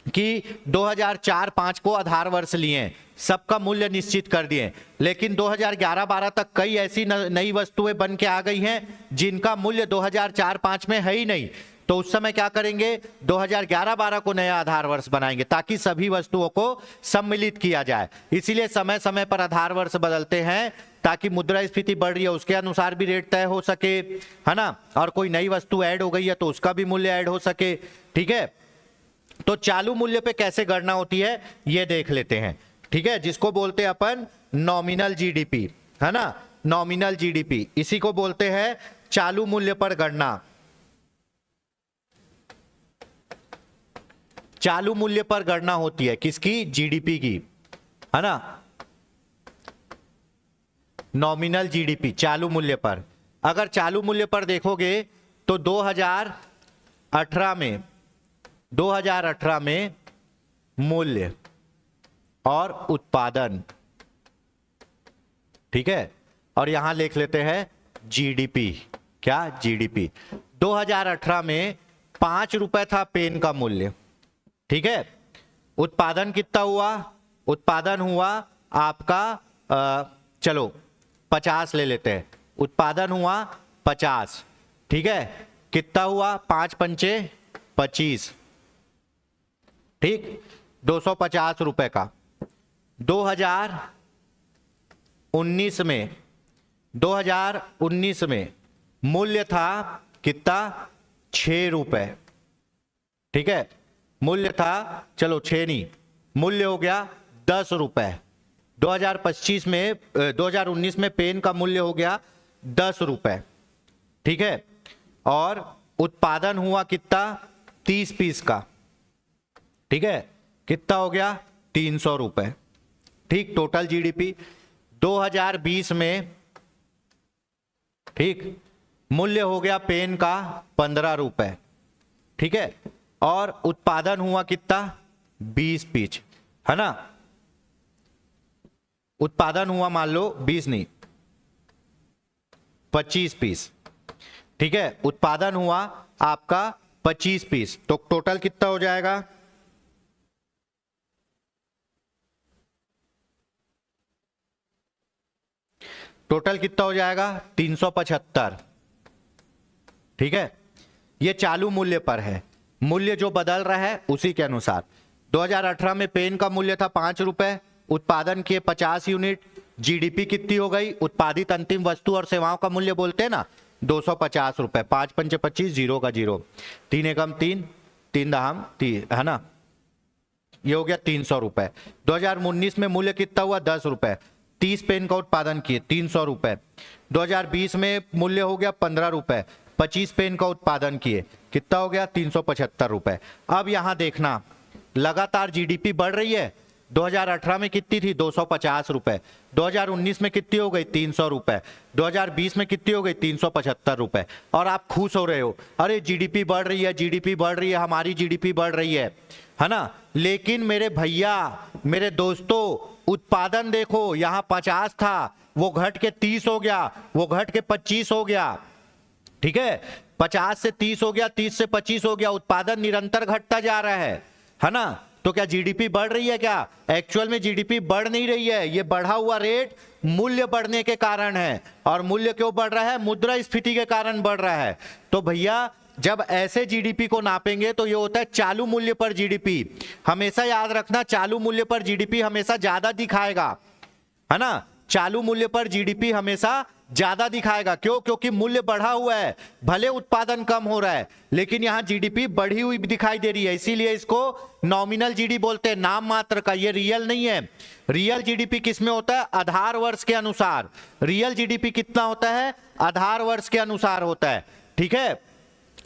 कि 2004-05 को आधार वर्ष लिए, सबका मूल्य निश्चित कर दिए, लेकिन 2011-12 तक कई ऐसी नई वस्तुएं बन के आ गई हैं जिनका मूल्य 2004-05 में है ही नहीं। तो उस समय क्या करेंगे? 2011-12 को नया आधार वर्ष बनाएंगे ताकि सभी वस्तुओं को सम्मिलित किया जाए। इसीलिए समय समय पर आधार वर्ष बदलते हैं ताकि मुद्रास्फीति बढ़ रही है उसके अनुसार भी रेट तय हो सके, है ना, और कोई नई वस्तु ऐड हो गई है तो उसका भी मूल्य ऐड हो सके। ठीक है, तो चालू मूल्य पे कैसे गणना होती है ये देख लेते हैं। ठीक है, जिसको बोलते हैं अपन नॉमिनल जीडीपी, है ना, नॉमिनल जीडीपी, इसी को बोलते हैं चालू मूल्य पर गणना। चालू मूल्य पर गणना होती है किसकी? जीडीपी की, है ना, नॉमिनल जीडीपी चालू मूल्य पर। अगर चालू मूल्य पर देखोगे तो 2018 में मूल्य और उत्पादन, ठीक है, और यहां लिख लेते हैं जीडीपी। क्या? जीडीपी। 2018 में 5 रुपए था पेन का मूल्य, ठीक है। उत्पादन कितना हुआ? उत्पादन हुआ आपका चलो 50 ले लेते हैं, उत्पादन हुआ 50, ठीक है। कितना हुआ? 5 पंचे 25, ठीक, 250 रुपए का। 2019 में मूल्य था कितना? 6 रुपए, ठीक है, मूल्य था, चलो 6 नहीं, मूल्य हो गया 10 रुपए। 2019 में पेन का मूल्य हो गया 10 रुपए, ठीक है, और उत्पादन हुआ कितना? 30 पीस का, ठीक है, कितना हो गया? 300 रुपए, ठीक। टोटल जीडीपी 2020 में, ठीक, मूल्य हो गया पेन का 15 रुपए, ठीक है, और उत्पादन हुआ कितना? 20 पीस, है ना, उत्पादन हुआ मान लो 20 नहीं 25 पीस, ठीक है, उत्पादन हुआ आपका 25 पीस, तो टोटल कितना हो जाएगा? टोटल कितना हो जाएगा? 375, ठीक है। ये चालू मूल्य पर है, मूल्य जो बदल रहा है उसी के अनुसार। 2018 में पेन का मूल्य था 5 रुपए, उत्पादन किए 50 यूनिट, जीडीपी कितनी हो गई? उत्पादित अंतिम वस्तु और सेवाओं का मूल्य बोलते हैं ना, 250 रुपए। 5 पंचे 25, 0 का 0, 3 एकम 3, 3 दहम 3, है ना, ये हो गया 300 रुपए। 2019 में मूल्य कितना हुआ? 10 रुपए। 30 पेन का उत्पादन किए, 300 रुपए। 2020 में मूल्य हो गया 15 रुपए। 25 पेन का उत्पादन किए, कितना हो गया? 375 रुपए। अब यहां देखना, लगातार जीडीपी बढ़ रही है। 2018 में कितनी थी? 250 रुपए। 2019 में कितनी हो गई? 300 रुपए। 2020 में कितनी हो गई? 375 रुपए। और आप खुश हो रहे हो, अरे जीडीपी बढ़ रही है, जीडीपी बढ़ रही है, हमारी जीडीपी बढ़ रही है ना। लेकिन मेरे भैया, मेरे दोस्तों, उत्पादन देखो, यहां 50 था, वो घट के 30 हो गया, वो घट के 25 हो गया, ठीक है, 50 से 30 हो गया, 30 से 25 हो गया, उत्पादन निरंतर घटता जा रहा है ना। तो क्या जीडीपी बढ़ रही है? क्या एक्चुअल में जीडीपी बढ़ नहीं रही है, ये बढ़ा हुआ रेट मूल्य बढ़ने के कारण है। और मूल्य क्यों बढ़ रहा है? मुद्रास्फीति के कारण बढ़ रहा है। तो भैया जब ऐसे जीडीपी को नापेंगे तो ये होता है चालू मूल्य पर जीडीपी। हमेशा याद रखना, चालू मूल्य पर जीडीपी हमेशा ज्यादा दिखाएगा, है ना, चालू मूल्य पर जीडीपी हमेशा ज्यादा दिखाएगा। क्यों? क्योंकि मूल्य बढ़ा हुआ है, भले उत्पादन कम हो रहा है, लेकिन यहां जीडीपी बढ़ी हुई दिखाई दे रही है, इसीलिए इसको नॉमिनल जीडी बोलते हैं, नाम मात्र का, ये रियल नहीं है। रियल जीडीपी किसमें होता है? आधार वर्ष के अनुसार। रियल जीडीपी कितना होता है? आधार वर्ष के अनुसार होता है, ठीक है।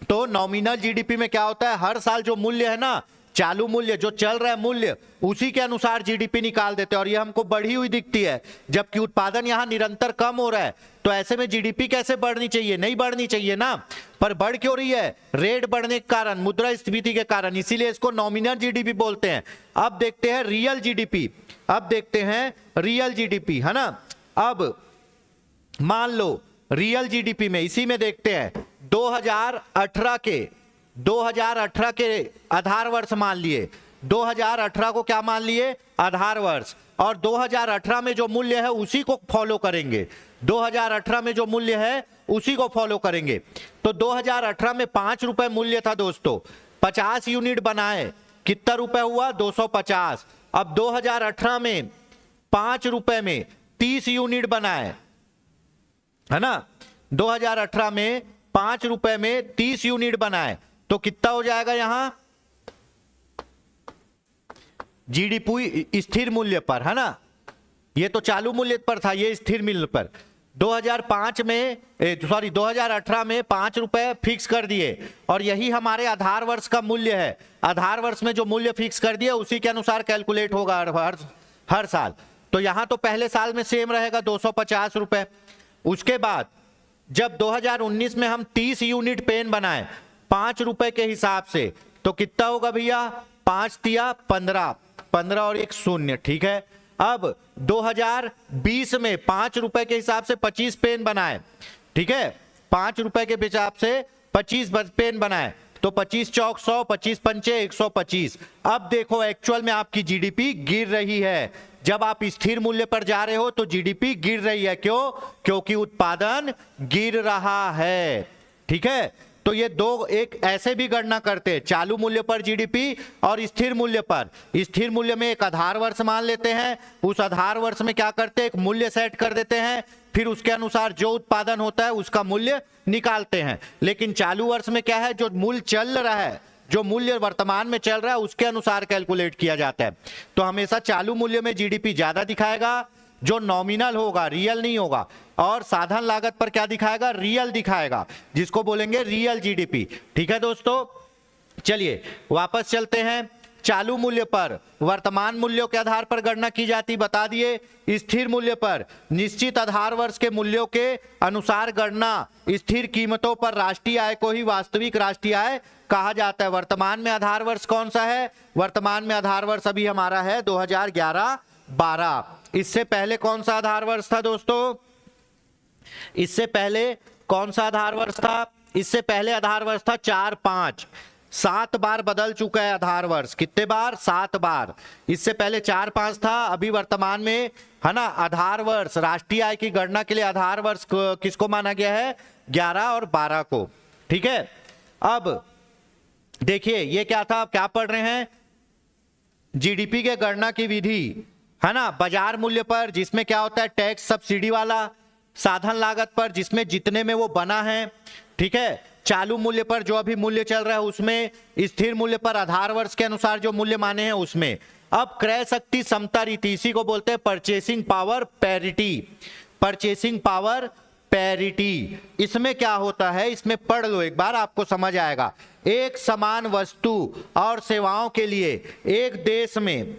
तो नॉमिनल जीडीपी में क्या होता है? हर साल जो मूल्य है ना, चालू मूल्य जो चल रहा है मूल्य, उसी के अनुसार जीडीपी निकाल देते हैं, और ये हमको बढ़ी हुई दिखती है, जबकि उत्पादन यहां निरंतर कम हो रहा है। तो ऐसे में जीडीपी कैसे बढ़नी चाहिए? नहीं बढ़नी चाहिए ना, पर बढ़ क्यों रही है? रेट बढ़ने के कारण, मुद्रास्फीति के कारण, इसीलिए इसको नॉमिनल जीडीपी बोलते हैं। अब देखते हैं रियल जीडीपी, अब देखते हैं रियल जीडीपी, है ना। अब मान लो रियल जीडीपी में, इसी में देखते हैं 2018 के आधार वर्ष मान लिए, 2018 को क्या मान लिए, आधार वर्ष, और 2018 में जो मूल्य है उसी को फॉलो करेंगे, 2018 में जो मूल्य है उसी को फॉलो करेंगे। तो 2018 में 5 रुपए मूल्य था दोस्तों, 50 यूनिट बनाए, कितना रुपए हुआ, 250। अब 2018 में 5 रुपए में 30 यूनिट बनाए, है ना, 2018 में 5 रुपए में 30 यूनिट बनाए, तो कितना हो जाएगा यहां, जीडीपी स्थिर मूल्य पर, है ना, ये तो चालू मूल्य पर था, ये स्थिर मूल्य पर। 2018 में 5 रुपए फिक्स कर दिए, और यही हमारे आधार वर्ष का मूल्य है, आधार वर्ष में जो मूल्य फिक्स कर दिया उसी के अनुसार कैलकुलेट होगा हर साल। तो यहां तो पहले साल में सेम रहेगा 250 रुपए। उसके बाद जब 2019 में हम 30 यूनिट पेन बनाए 5 रुपए के हिसाब से, तो कितना होगा भैया, 5 तिया 15, 15 और 1 0, ठीक है। अब 2020 में 5 रुपए के हिसाब से 25 पेन बनाए, ठीक है, 5 रुपए के हिसाब से 25 पेन बनाए, तो 25 चौक 100, 25 पंचे 125। अब देखो एक्चुअल में आपकी जीडीपी गिर रही है, जब आप स्थिर मूल्य पर जा रहे हो तो जीडीपी गिर रही है, क्यों, क्योंकि उत्पादन गिर रहा है, ठीक है। तो ये दो, एक ऐसे भी गणना करते हैं, चालू मूल्य पर जीडीपी और स्थिर मूल्य पर। स्थिर मूल्य में एक आधार वर्ष मान लेते हैं, उस आधार वर्ष में क्या करते हैं, एक मूल्य सेट कर देते हैं, फिर उसके अनुसार जो उत्पादन होता है उसका मूल्य निकालते हैं। लेकिन चालू वर्ष में क्या है, जो मूल्य चल रहा है, जो मूल्य वर्तमान में चल रहा है उसके अनुसार कैलकुलेट किया जाता है। तो हमेशा चालू मूल्य में जीडीपी ज्यादा दिखाएगा, जो नॉमिनल होगा, रियल नहीं होगा, और साधन लागत पर क्या दिखाएगा, रियल दिखाएगा, जिसको बोलेंगे रियल जीडीपी, ठीक है दोस्तों। चलिए वापस चलते हैं, चालू मूल्य पर वर्तमान मूल्यों के आधार पर गणना की जाती, बता दिए। स्थिर मूल्य पर निश्चित आधार वर्ष के मूल्यों के अनुसार गणना, स्थिर कीमतों पर राष्ट्रीय आय को ही वास्तविक राष्ट्रीय आय कहा जाता है। वर्तमान में आधार वर्ष कौन सा है, वर्तमान में आधार वर्ष अभी हमारा है 2011-12। इससे पहले कौन सा आधार वर्ष था दोस्तों, इससे पहले कौन सा आधार वर्ष था, इससे पहले आधार वर्ष था 4-5, 7 बार बदल चुका है आधार वर्ष, कितने बार, 7 बार। इससे पहले 4-5 था, अभी वर्तमान में, है ना, आधार वर्ष राष्ट्रीय आय की गणना के लिए आधार वर्ष किसको माना गया है, 11 और 12 को, ठीक है। अब देखिए ये क्या था, क्या पढ़ रहे हैं, जीडीपी के गणना की विधि, है ना, बाजार मूल्य पर जिसमें क्या होता है, टैक्स सब्सिडी वाला, साधन लागत पर जिसमें जितने में वो बना है, ठीक है, चालू मूल्य पर जो अभी मूल्य चल रहा है उसमें, स्थिर मूल्य पर आधार वर्ष के अनुसार जो मूल्य माने हैं उसमें। अब क्रय शक्ति समता रीति, इसी को बोलते हैं purchasing power parity, purchasing power parity. इसमें क्या होता है, इसमें पढ़ लो एक बार, आपको समझ आएगा। एक समान वस्तु और सेवाओं के लिए एक देश में,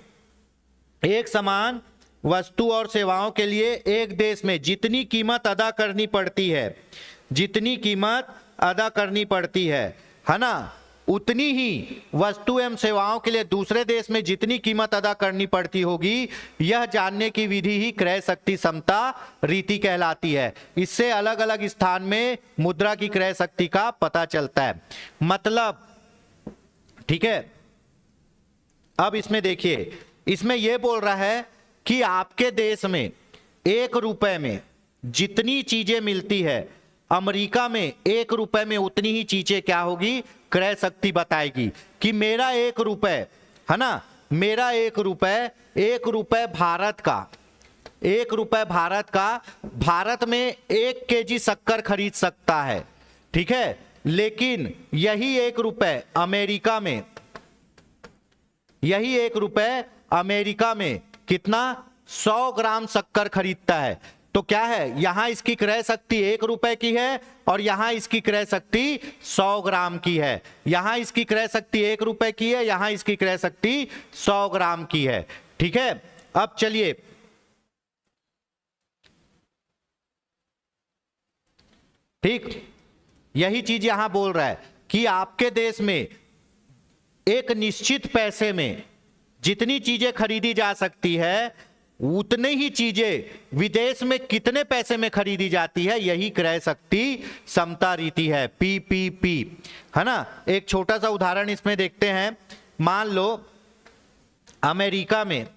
एक समान वस्तु और सेवाओं के लिए एक देश में जितनी कीमत अदा करनी पड़ती है, जितनी कीमत अदा करनी पड़ती है ना, उतनी ही वस्तु एवं सेवाओं के लिए दूसरे देश में जितनी कीमत अदा करनी पड़ती होगी, यह जानने की विधि ही क्रय शक्ति समता रीति कहलाती है। इससे अलग अलग स्थान में मुद्रा की क्रय शक्ति का पता चलता है, मतलब, ठीक है। अब इसमें देखिए, इसमें यह बोल रहा है कि आपके देश में 1 रुपए में जितनी चीजें मिलती है, अमेरिका में 1 रुपए में उतनी ही चीजें क्या होगी, क्रय शक्ति बताएगी कि मेरा 1 रुपए, है ना, मेरा 1 रुपए, 1 रुपए भारत का, 1 रुपए भारत का, भारत में 1 केजी शक्कर खरीद सकता है, ठीक है। लेकिन यही 1 रुपए अमेरिका में, यही 1 रुपए अमेरिका में कितना, 100 ग्राम शक्कर खरीदता है। तो क्या है, यहां इसकी क्रय शक्ति 1 रुपए की है और यहां इसकी क्रय शक्ति 100 ग्राम की है। यहां इसकी क्रय शक्ति 1 रुपए की है, यहां इसकी क्रय शक्ति 100 ग्राम की है, ठीक है। अब चलिए, ठीक, यही चीज यहां बोल रहा है कि आपके देश में एक निश्चित पैसे में जितनी चीजें खरीदी जा सकती है, उतने ही चीजें विदेश में कितने पैसे में खरीदी जाती है, यही क्रय शक्ति समता रीति है, पीपीपी, है ना। एक छोटा सा उदाहरण इसमें देखते हैं। मान लो अमेरिका में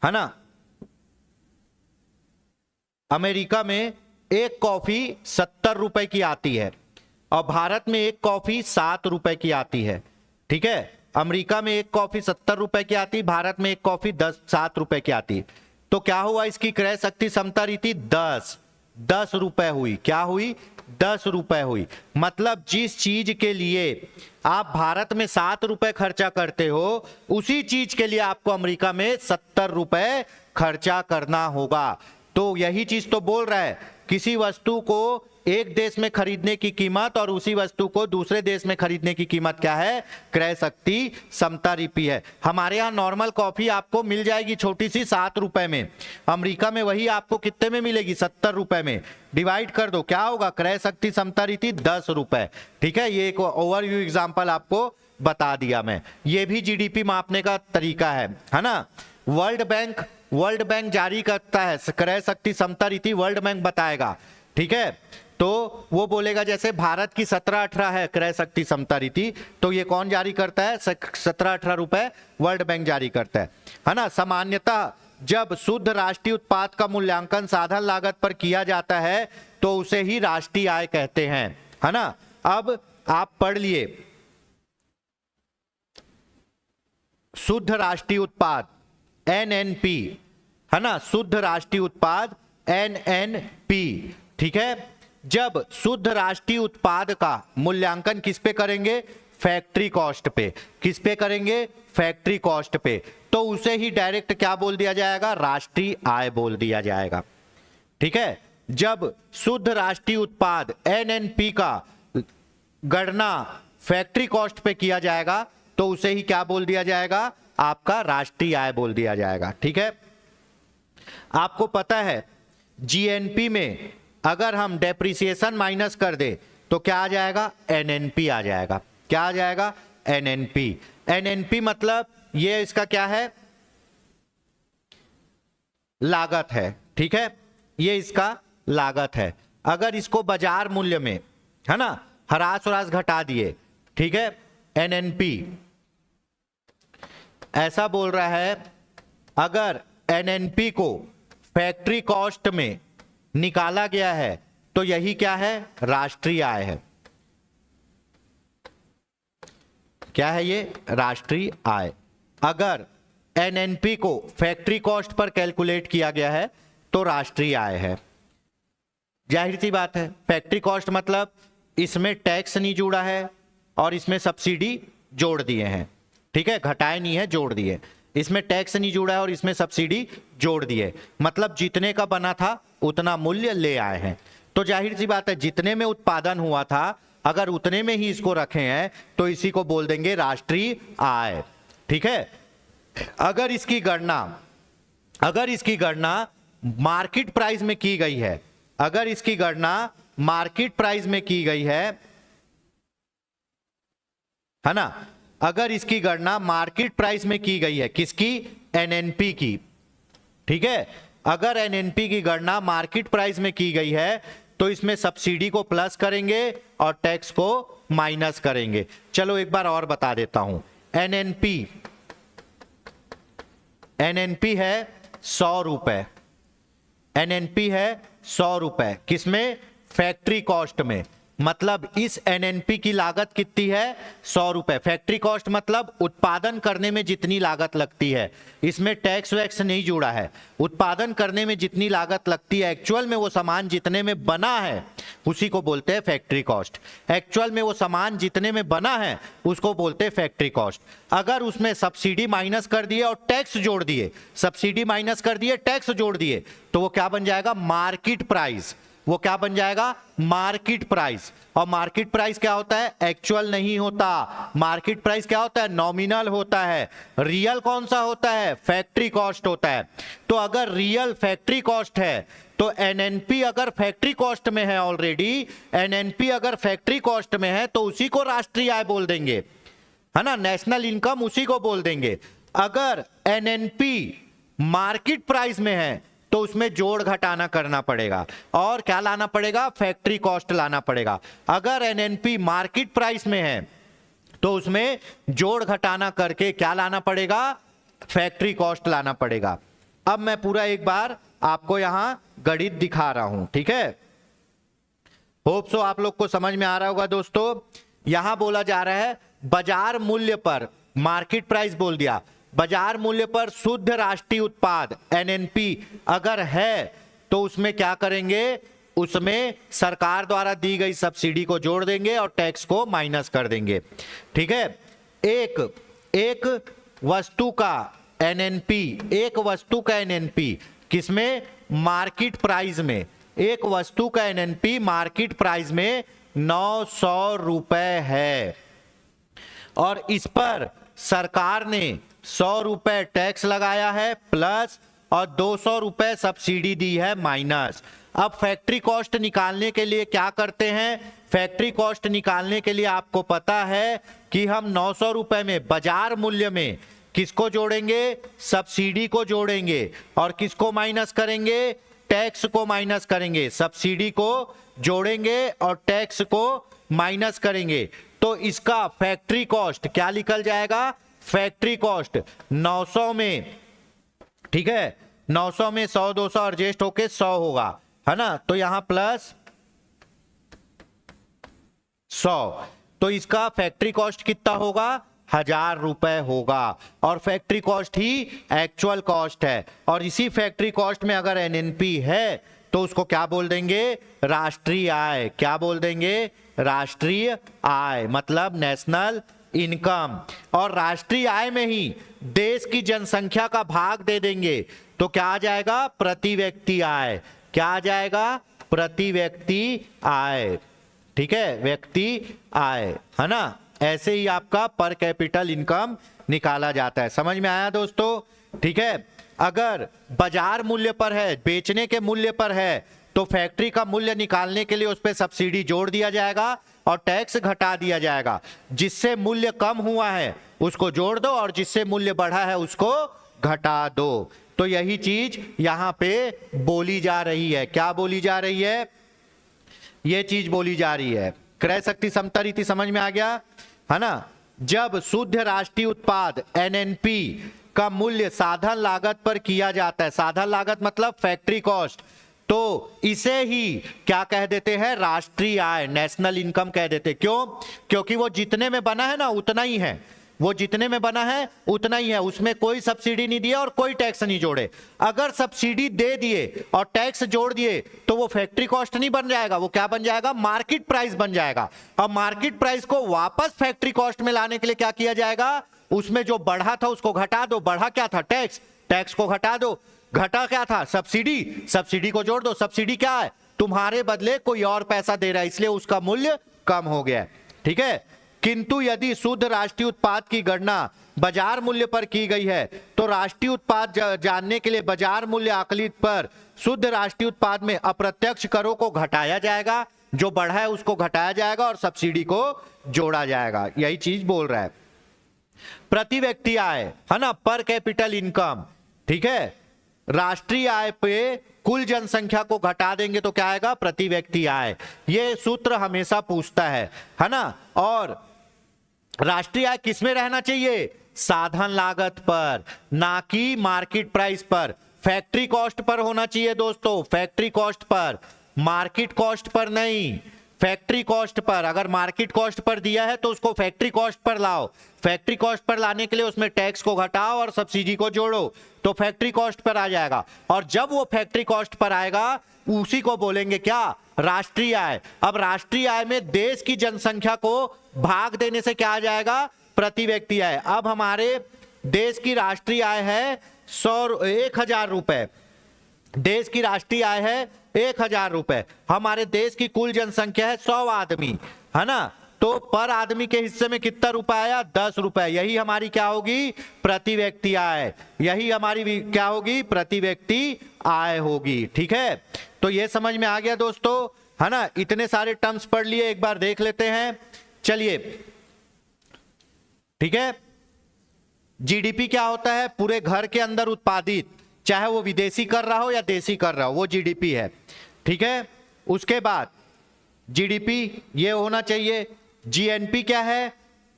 है ना, अमेरिका में एक कॉफी 70 रुपए की आती है और भारत में एक कॉफी 7 रुपए की आती है। ठीक है, अमेरिका में एक कॉफी 70 रुपए की आती, भारत में एक कॉफी 7 रुपए की आती। तो क्या हुआ इसकी क्रय शक्ति समता रीति? 10 रुपए हुई। क्या हुई? 10 रुपए हुई। मतलब जिस चीज के लिए आप भारत में 7 रुपए खर्चा करते हो, उसी चीज के लिए आपको अमेरिका में 70 रुपए खर्चा करना होगा। तो यही चीज तो बोल रहा है, किसी वस्तु को एक देश में खरीदने की कीमत और उसी वस्तु को दूसरे देश में खरीदने की कीमत क्या है? क्रय शक्ति समता रीति है। हमारे यहाँ नॉर्मल कॉफी आपको मिल जाएगी छोटी सी 7 रुपए में, अमेरिका में वही आपको कितने में मिलेगी? 70 रुपए में। डिवाइड कर दो, क्या होगा? क्रय शक्ति समता रीति 10 रुपए। ठीक है, ये एक ओवरव्यू एग्जांपल आपको बता दिया मैं। ये भी जीडीपी मापने का तरीका है ना। वर्ल्ड बैंक जारी करता है क्रय शक्ति समता रीति, वर्ल्ड बैंक बताएगा। ठीक है, तो वो बोलेगा जैसे भारत की 17-18 है क्रय शक्ति समता रीति, तो ये कौन जारी करता है? 17-18 रुपए वर्ल्ड बैंक जारी करता है ना। सामान्यतः जब शुद्ध राष्ट्रीय उत्पाद का मूल्यांकन साधन लागत पर किया जाता है तो उसे ही राष्ट्रीय आय कहते हैं, है ना। अब आप पढ़ लिए शुद्ध राष्ट्रीय उत्पाद एनएनपी, है ना, शुद्ध राष्ट्रीय उत्पाद एनएनपी। ठीक है, जब शुद्ध राष्ट्रीय उत्पाद का मूल्यांकन किस पे करेंगे? फैक्ट्री कॉस्ट पे। किस पे करेंगे? फैक्ट्री कॉस्ट पे। तो उसे ही डायरेक्ट क्या बोल दिया जाएगा? राष्ट्रीय आय बोल दिया जाएगा। ठीक है, जब शुद्ध राष्ट्रीय उत्पाद एनएनपी का गणना फैक्ट्री कॉस्ट पे किया जाएगा तो उसे ही क्या बोल दिया जाएगा? आपका राष्ट्रीय आय बोल दिया जाएगा। ठीक है, आपको पता है जीएनपी में अगर हम डेप्रिसिएशन माइनस कर दे तो क्या आ जाएगा? एनएनपी आ जाएगा। क्या आ जाएगा? एनएनपी। एनएनपी मतलब ये इसका क्या है? लागत है। ठीक है, ये इसका लागत है। अगर इसको बाजार मूल्य में, है ना, हरास वरास घटा दिए, ठीक है, एनएनपी ऐसा बोल रहा है, अगर एनएनपी को फैक्ट्री कॉस्ट में निकाला गया है तो यही क्या है? राष्ट्रीय आय है। क्या है ये? राष्ट्रीय आय। अगर एनएनपी को फैक्ट्री कॉस्ट पर कैलकुलेट किया गया है तो राष्ट्रीय आय है। जाहिर सी बात है, फैक्ट्री कॉस्ट मतलब इसमें टैक्स नहीं जुड़ा है और इसमें सब्सिडी जोड़ दिए हैं। ठीक है, घटाए नहीं है, जोड़ दिए। इसमें टैक्स नहीं जुड़ा है और इसमें सब्सिडी जोड़ दिए, मतलब जितने का बना था उतना मूल्य ले आए हैं। तो जाहिर सी बात है, जितने में उत्पादन हुआ था अगर उतने में ही इसको रखे हैं तो इसी को बोल देंगे राष्ट्रीय आय। ठीक है, अगर इसकी गणना मार्केट प्राइस में की गई है, अगर इसकी गणना मार्केट प्राइस में की गई है ना, अगर इसकी गणना मार्केट प्राइस में की गई है, किसकी? एनएनपी की। ठीक है, अगर एनएनपी की गणना मार्केट प्राइस में की गई है तो इसमें सब्सिडी को प्लस करेंगे और टैक्स को माइनस करेंगे। चलो एक बार और बता देता हूं। एनएनपी है 100 रुपए। एनएनपी है 100 रुपए, किसमें? फैक्ट्री कॉस्ट में। मतलब इस एनएनपी की लागत कितनी है? 100 रुपए। फैक्ट्री कॉस्ट मतलब उत्पादन करने में जितनी लागत लगती है, इसमें टैक्स वैक्स नहीं जुड़ा है। उत्पादन करने में जितनी लागत लगती है, एक्चुअल में वो सामान जितने में बना है उसी को बोलते हैं फैक्ट्री कॉस्ट। एक्चुअल में वो सामान जितने में बना है उसको बोलते हैं फैक्ट्री कॉस्ट। अगर उसमें सब्सिडी माइनस कर दिए और टैक्स जोड़ दिए, सब्सिडी माइनस कर दिए, टैक्स जोड़ दिए, तो वो क्या बन जाएगा? Market price. वो क्या बन जाएगा? Market price. और मार्केट प्राइस क्या होता है? एक्चुअल नहीं होता। मार्केट प्राइस क्या होता है? नॉमिनल होता है। रियल कौन सा होता है? फैक्ट्री कॉस्ट होता है। तो अगर रियल फैक्ट्री कॉस्ट है तो एनएनपी अगर फैक्ट्री कॉस्ट में है ऑलरेडी, एनएनपी अगर फैक्ट्री कॉस्ट में है तो उसी को राष्ट्रीय आय बोल देंगे। है ना, नेशनल इनकम उसी को बोल देंगे। अगर एनएनपी मार्केट प्राइस में है तो उसमें जोड़ घटाना करना पड़ेगा, और क्या लाना पड़ेगा, फैक्ट्री कॉस्ट लाना पड़ेगा। अगर एनएनपी मार्केट प्राइस में है तो उसमें जोड़ घटाना करके क्या लाना पड़ेगा, फैक्ट्री कॉस्ट लाना पड़ेगा। अब मैं पूरा एक बार आपको यहां गणित दिखा रहा हूं, ठीक है। होप सो आप लोग को समझ में आ रहा होगा दोस्तों। यहां बोला जा रहा है बाजार मूल्य पर, मार्केट प्राइस बोल दिया, बाजार मूल्य पर शुद्ध राष्ट्रीय उत्पाद एनएनपी अगर है तो उसमें क्या करेंगे, उसमें सरकार द्वारा दी गई सब्सिडी को जोड़ देंगे और टैक्स को माइनस कर देंगे, ठीक है। एक वस्तु का एनएनपी, एक वस्तु का एनएनपी किसमें, मार्केट प्राइस में, एक वस्तु का एनएनपी मार्केट प्राइस में 900 रुपए है, और इस पर सरकार ने 100 रुपए टैक्स लगाया है प्लस, और 200 रुपए सब्सिडी दी है माइनस। अब फैक्ट्री कॉस्ट निकालने के लिए क्या करते हैं, फैक्ट्री कॉस्ट निकालने के लिए आपको पता है कि हम 900 रुपए में बाजार मूल्य में किसको जोड़ेंगे, सब्सिडी को जोड़ेंगे, और किसको माइनस करेंगे, टैक्स को माइनस करेंगे। सब्सिडी को जोड़ेंगे और टैक्स को माइनस करेंगे, तो इसका फैक्ट्री कॉस्ट क्या निकल जाएगा, फैक्ट्री कॉस्ट 900 में, ठीक है, 900 में 100 200 एडजस्ट होके 100 होगा, है ना, तो यहां प्लस 100, तो इसका फैक्ट्री कॉस्ट कितना होगा, 1000 रुपए होगा, और फैक्ट्री कॉस्ट ही एक्चुअल कॉस्ट है। और इसी फैक्ट्री कॉस्ट में अगर एनएनपी है तो उसको क्या बोल देंगे, राष्ट्रीय आय। क्या बोल देंगे, राष्ट्रीय आय, मतलब नेशनल इनकम। और राष्ट्रीय आय में ही देश की जनसंख्या का भाग दे देंगे तो क्या आ जाएगा, प्रति व्यक्ति आय। क्या आ जाएगा, प्रति व्यक्ति आय, ठीक है, व्यक्ति आय, है ना। ऐसे ही आपका पर कैपिटल इनकम निकाला जाता है। समझ में आया दोस्तों, ठीक है। अगर बाजार मूल्य पर है, बेचने के मूल्य पर है, तो फैक्ट्री का मूल्य निकालने के लिए उस पर सब्सिडी जोड़ दिया जाएगा और टैक्स घटा दिया जाएगा। जिससे मूल्य कम हुआ है उसको जोड़ दो और जिससे मूल्य बढ़ा है उसको घटा दो। तो यही चीज यहां पे बोली जा रही है। क्या बोली जा रही है, ये चीज बोली जा रही है। क्रय शक्ति समता रीति समझ में आ गया, है ना। जब शुद्ध राष्ट्रीय उत्पाद एनएनपी का मूल्य साधन लागत पर किया जाता है, साधन लागत मतलब फैक्ट्री कॉस्ट, तो इसे ही क्या कह देते हैं, राष्ट्रीय आय, नेशनल इनकम कह देते। क्यों, क्योंकि वो जितने में बना है ना उतना ही है, वो जितने में बना है उतना ही है, उसमें कोई सब्सिडी नहीं दिया और कोई टैक्स नहीं जोड़े। अगर सब्सिडी दे दिए और टैक्स जोड़ दिए तो वो फैक्ट्री कॉस्ट नहीं बन जाएगा, वो क्या बन जाएगा, मार्केट प्राइस बन जाएगा। और मार्केट प्राइस को वापस फैक्ट्री कॉस्ट में लाने के लिए क्या किया जाएगा, उसमें जो बढ़ा था उसको घटा दो। बढ़ा क्या था, टैक्स, टैक्स को घटा दो। घटा क्या था, सब्सिडी, सब्सिडी को जोड़ दो। सब्सिडी क्या है, तुम्हारे बदले कोई और पैसा दे रहा है इसलिए उसका मूल्य कम हो गया, ठीक है। किंतु यदि शुद्ध राष्ट्रीय उत्पाद की गणना बाजार मूल्य पर की गई है तो राष्ट्रीय उत्पाद जानने के लिए बाजार मूल्य आकलित पर शुद्ध राष्ट्रीय उत्पाद में अप्रत्यक्ष करों को घटाया जाएगा, जो बढ़ा है उसको घटाया जाएगा और सब्सिडी को जोड़ा जाएगा। यही चीज बोल रहा है। प्रति व्यक्ति आय, है ना, पर कैपिटल इनकम, ठीक है। राष्ट्रीय आय पे कुल जनसंख्या को घटा देंगे तो क्या आएगा, प्रति व्यक्ति आय। ये सूत्र हमेशा पूछता है ना। और राष्ट्रीय आय किसमें रहना चाहिए, साधन लागत पर, ना कि मार्केट प्राइस पर। फैक्ट्री कॉस्ट पर होना चाहिए दोस्तों, factory cost per, market cost per नहीं, फैक्ट्री कॉस्ट पर। अगर मार्केट कॉस्ट पर दिया है तो उसको फैक्ट्री कॉस्ट पर लाओ। फैक्ट्री कॉस्ट पर लाने के लिए उसमें टैक्स को घटाओ और सब्सिडी को जोड़ो तो फैक्ट्री कॉस्ट पर आ जाएगा। और जब वो फैक्ट्री कॉस्ट पर आएगा उसी को बोलेंगे क्या, राष्ट्रीय आय। अब राष्ट्रीय आय में देश की जनसंख्या को भाग देने से क्या आ जाएगा, प्रति व्यक्ति आय। अब हमारे देश की राष्ट्रीय आय है 1000 रुपए, देश की राष्ट्रीय आय है 1000 रुपए। हमारे देश की कुल जनसंख्या है 100 आदमी, है ना। तो पर आदमी के हिस्से में कितना रुपए आया, 10 रुपए। यही हमारी क्या होगी, प्रति व्यक्ति आय। यही हमारी क्या होगी, प्रति व्यक्ति आय होगी, ठीक है। तो ये समझ में आ गया दोस्तों, है ना। इतने सारे टर्म्स पढ़ लिए, एक बार देख लेते हैं। चलिए ठीक है। जीडीपी क्या होता है? पूरे घर के अंदर उत्पादित, चाहे वो विदेशी कर रहा हो या देसी कर रहा हो, वो जीडीपी है। ठीक है। उसके बाद जीडीपी ये होना चाहिए। जीएनपी क्या है?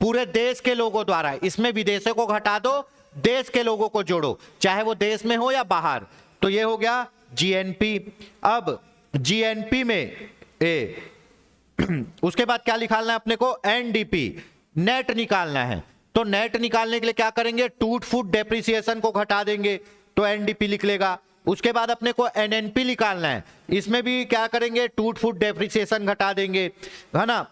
पूरे देश के लोगों द्वारा, इसमें विदेशों को घटा दो, देश के लोगों को जोड़ो, चाहे वो देश में हो या बाहर, तो ये हो गया जीएनपी। अब जीएनपी में उसके बाद क्या निकालना है अपने को? एनडीपी, नेट निकालना है। तो नेट निकालने के लिए क्या करेंगे? टूट फूट डेप्रिसिएशन को घटा देंगे तो एनडीपी निकलेगा। उसके बाद अपने को एनएनपी निकालना है, इसमें भी क्या करेंगे? टूट फूट डेप्रिसिएशन घटा देंगे, है ना।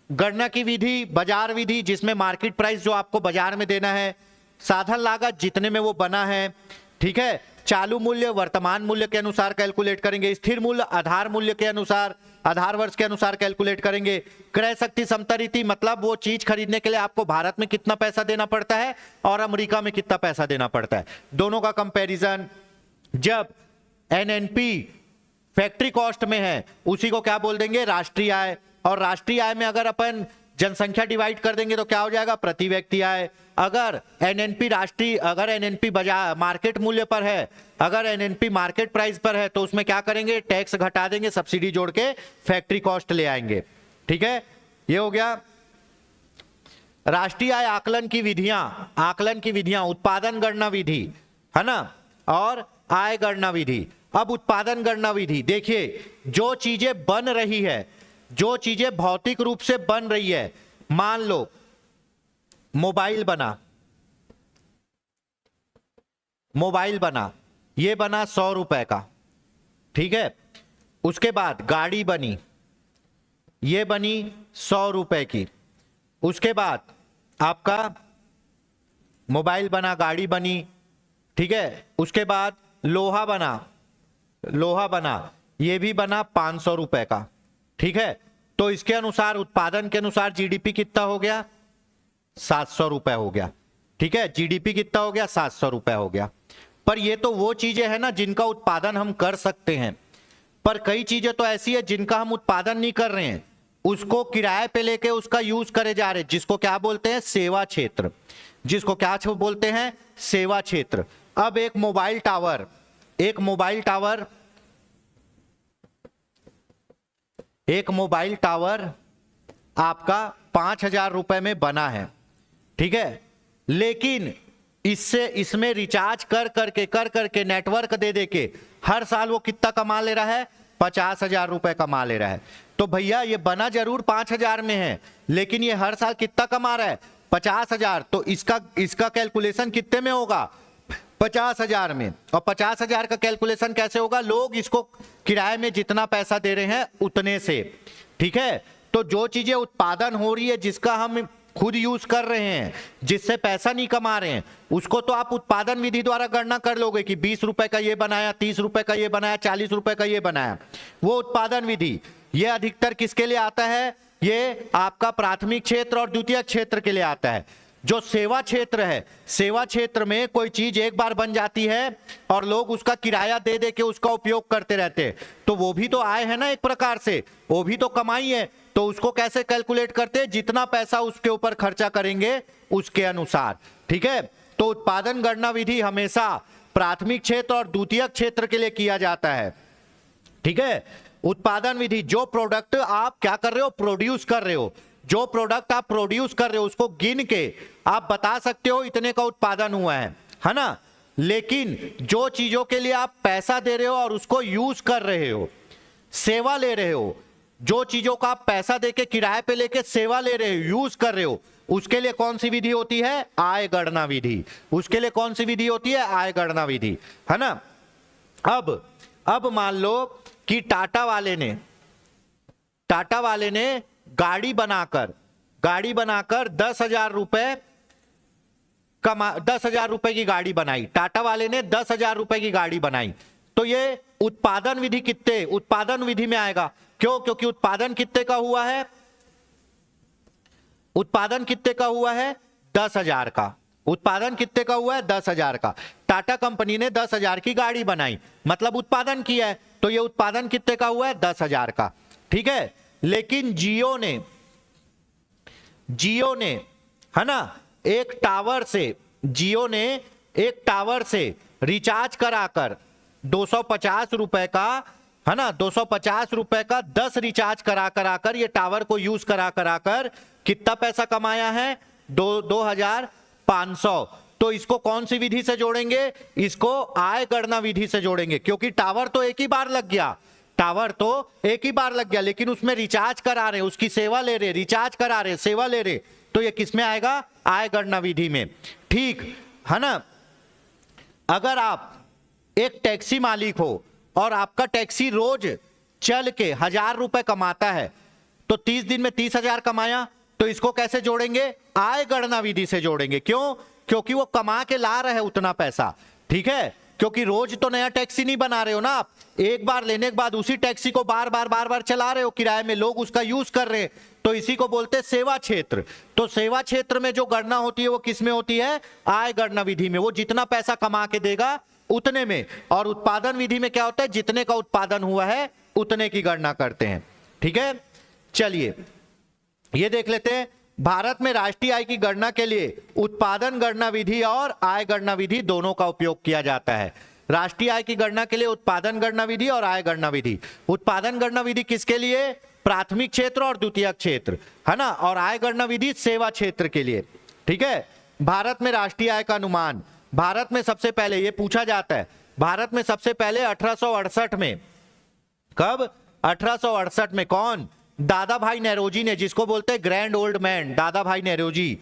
गणना की विधि, बाजार विधि, जिसमें मार्केट प्राइस जो आपको बाजार में देना है, साधन लागत जितने में वो बना है, ठीक है। चालू मूल्य वर्तमान मूल्य के अनुसार कैलकुलेट करेंगे। स्थिर मूल्य आधार मूल्य के अनुसार, आधार वर्ष के अनुसार कैलकुलेट करेंगे। क्रय शक्ति समता रीति, मतलब वो चीज खरीदने के लिए आपको भारत में कितना पैसा देना पड़ता है और अमेरिका में कितना पैसा देना पड़ता है, दोनों का कंपैरिजन। जब एनएनपी फैक्ट्री कॉस्ट में है, उसी को क्या बोल देंगे? राष्ट्रीय आय। और राष्ट्रीय आय में अगर अपन जनसंख्या डिवाइड कर देंगे तो क्या हो जाएगा? प्रति व्यक्ति आय। अगर एनएनपी राष्ट्रीय, अगर एनएनपी बाजार मार्केट मूल्य पर है, अगर एनएनपी मार्केट प्राइस पर है, तो उसमें क्या करेंगे? टैक्स घटा देंगे, सब्सिडी जोड़ के फैक्ट्री कॉस्ट ले आएंगे। ठीक है, ये हो गया राष्ट्रीय आय आकलन की विधियां। आकलन की विधियां, उत्पादन गणना विधि, है ना, और आय गणना विधि। अब उत्पादन गणना विधि, देखिए जो चीजें बन रही है, जो चीजें भौतिक रूप से बन रही है, मान लो मोबाइल बना, मोबाइल बना, ये बना 100 रुपए का, ठीक है। उसके बाद गाड़ी बनी, ये बनी 100 रुपए की। उसके बाद आपका मोबाइल बना, गाड़ी बनी, ठीक है। उसके बाद लोहा बना, लोहा बना, ये भी बना 500 रुपए का, ठीक है। तो इसके अनुसार, उत्पादन के अनुसार जीडीपी कितना हो गया? 700 रुपए हो गया, ठीक है। जीडीपी कितना हो गया? 700 रुपए हो गया। पर ये तो वो चीजें हैं ना जिनका उत्पादन हम कर सकते हैं, पर कई चीजें तो ऐसी है जिनका हम उत्पादन नहीं कर रहे हैं, उसको किराए पे लेके उसका यूज करे जा रहे हैं, जिसको क्या बोलते हैं? सेवा क्षेत्र। जिसको क्या बोलते हैं? सेवा क्षेत्र। अब एक मोबाइल टावर, एक मोबाइल टावर, एक मोबाइल टावर आपका 5000 रुपए में बना है, ठीक है। लेकिन इससे, इसमें रिचार्ज कर करके नेटवर्क दे दे के हर साल वो कितना कमा ले रहा है? 50,000 रुपए कमा ले रहा है। तो भैया ये बना जरूर 5000 में है, लेकिन ये हर साल कितना कमा रहा है? 50,000। तो इसका कैलकुलेशन कितने में होगा? 50,000 में। और 50,000 का कैलकुलेशन कैसे होगा? लोग इसको किराए में जितना पैसा दे रहे हैं उतने से, ठीक है। तो जो चीजें उत्पादन हो रही है, जिसका हम खुद यूज कर रहे हैं, जिससे पैसा नहीं कमा रहे हैं, उसको तो आप उत्पादन विधि द्वारा गणना कर लोगे कि 20 रुपए का ये बनाया, 30 रुपए का ये बनाया, 40 रुपए का ये बनाया, वो उत्पादन विधि। ये अधिकतर किसके लिए आता है? ये आपका प्राथमिक क्षेत्र और द्वितीयक क्षेत्र के लिए आता है। जो सेवा क्षेत्र है, सेवा क्षेत्र में कोई चीज एक बार बन जाती है और लोग उसका किराया दे दे के उसका उपयोग करते रहते हैं, तो वो भी तो आय है ना एक प्रकार से, वो भी तो कमाई है। तो उसको कैसे कैलकुलेट करते हैं? जितना पैसा उसके ऊपर खर्चा करेंगे उसके अनुसार, ठीक है। तो उत्पादन गणना विधि हमेशा प्राथमिक क्षेत्र और द्वितीयक क्षेत्र के लिए किया जाता है, ठीक है। उत्पादन विधि, जो प्रोडक्ट आप क्या कर रहे हो? प्रोड्यूस कर रहे हो, जो प्रोडक्ट आप प्रोड्यूस कर रहे हो उसको गिन के आप बता सकते हो इतने का उत्पादन हुआ है ना। लेकिन जो चीजों के लिए आप पैसा दे रहे हो और उसको यूज कर रहे हो, सेवा ले रहे हो, जो चीजों का आप पैसा देके किराए पे लेके सेवा ले रहे हो, यूज कर रहे हो, उसके लिए कौन सी विधि होती है? आय गणना विधि। उसके लिए कौन सी विधि होती है? आय गणना विधि, है ना। अब मान लो कि टाटा वाले ने गाड़ी बनाकर 10,000 रुपए 10,000 रुपए की गाड़ी बनाई। टाटा वाले ने 10,000 रुपए की गाड़ी बनाई, तो ये उत्पादन विधि कितने? उत्पादन विधि में आएगा। क्यों? क्योंकि उत्पादन कितने का हुआ है? उत्पादन कितने का हुआ है? 10,000 का। उत्पादन कितने का हुआ है? 10,000 का। टाटा कंपनी ने 10,000 की गाड़ी बनाई, मतलब उत्पादन किया है, तो ये उत्पादन कितने का हुआ है? 10,000 का, ठीक है। लेकिन जियो ने है ना, एक टावर से, जियो ने एक टावर से रिचार्ज कराकर 250 रुपए का, है ना, 250 रुपए का 10 रिचार्ज कराकर ये टावर को यूज कराकर कितना पैसा कमाया है? 2500। तो इसको कौन सी विधि से जोड़ेंगे? इसको आय गणना विधि से जोड़ेंगे, क्योंकि टावर तो एक ही बार लग गया, टावर तो एक ही बार लग गया, लेकिन उसमें रिचार्ज करा रहे, उसकी सेवा ले रहे, रिचार्ज करा रहे, सेवा ले रहे, तो ये किस में आएगा? आय गणना विधि में। ठीक है ना। अगर आप एक टैक्सी मालिक हो और आपका टैक्सी रोज चल के 1000 रुपए कमाता है, तो 30 दिन में 30,000 कमाया, तो इसको कैसे जोड़ेंगे? आय गणना विधि से जोड़ेंगे। क्यों? क्योंकि वो कमा के ला रहे उतना पैसा, ठीक है, क्योंकि रोज तो नया टैक्सी नहीं बना रहे हो ना आप, एक बार लेने के बाद उसी टैक्सी को बार बार चला रहे हो किराए में, लोग उसका यूज कर रहे हैं, तो इसी को बोलते हैं सेवा क्षेत्र। तो सेवा क्षेत्र में जो गणना होती है वो किस में होती है? आय गणना विधि में। वो जितना पैसा कमा के देगा उतने में। और उत्पादन विधि में क्या होता है? जितने का उत्पादन हुआ है उतने की गणना करते हैं। ठीक है, चलिए ये देख लेते हैं। भारत में राष्ट्रीय आय की गणना के लिए उत्पादन गणना विधि और आय गणना विधि दोनों का उपयोग किया जाता है। राष्ट्रीय आय की गणना के लिए उत्पादन गणना विधि और आय गणना विधि। उत्पादन गणना विधि किसके लिए? प्राथमिक क्षेत्र और द्वितीयक क्षेत्र, है ना। और आय गणना विधि सेवा क्षेत्र के लिए। ठीक है। भारत में राष्ट्रीय आय का अनुमान, भारत में सबसे पहले ये पूछा जाता है, भारत में सबसे पहले 1868 में, कब? 1868 में। कौन? दादा भाई नेरोजी ने, जिसको बोलते हैं grand old man, Dadabhai Naoroji.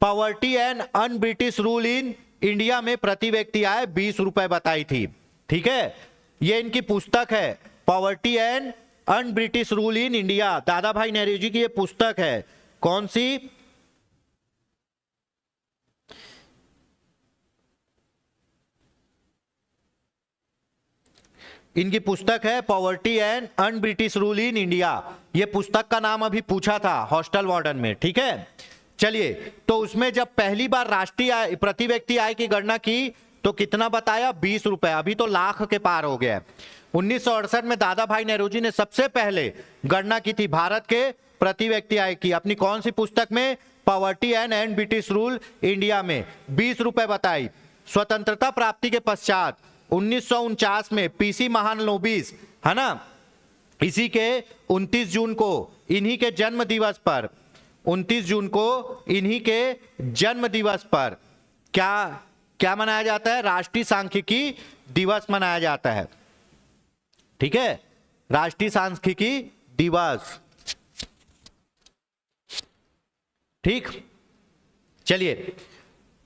Poverty and un British rule in India में प्रति व्यक्ति आय 20 रुपए बताई थी। ठीक है, ये इनकी पुस्तक है, poverty and un British rule in India, दादा भाई नेरोजी की ये पुस्तक है। कौन सी? इनकी पुस्तक है poverty and un British rule in India. ये पुस्तक का नाम अभी पूछा था हॉस्टल वार्डन में। ठीक है, चलिए, तो उसमें जब पहली बार राष्ट्रीय आय, प्रति व्यक्ति आय की गणना की तो कितना बताया? 20 रुपए। अभी तो लाख के पार हो गया है। 1968 में दादा भाई नेरोजी ने सबसे पहले गणना की थी भारत के प्रति व्यक्ति आय की, अपनी कौन सी पुस्तक में? Poverty and British rule India में 20 रुपए बताई। स्वतंत्रता प्राप्ति के पश्चात 1949 में पीसी महालनोबिस, है ना, इसी के 29 जून को, इन्हीं के जन्म दिवस पर, 29 जून को इन्हीं के जन्म दिवस पर क्या क्या मनाया जाता है? राष्ट्रीय सांख्यिकी दिवस मनाया जाता है। ठीक है, राष्ट्रीय सांख्यिकी दिवस। ठीक, चलिए,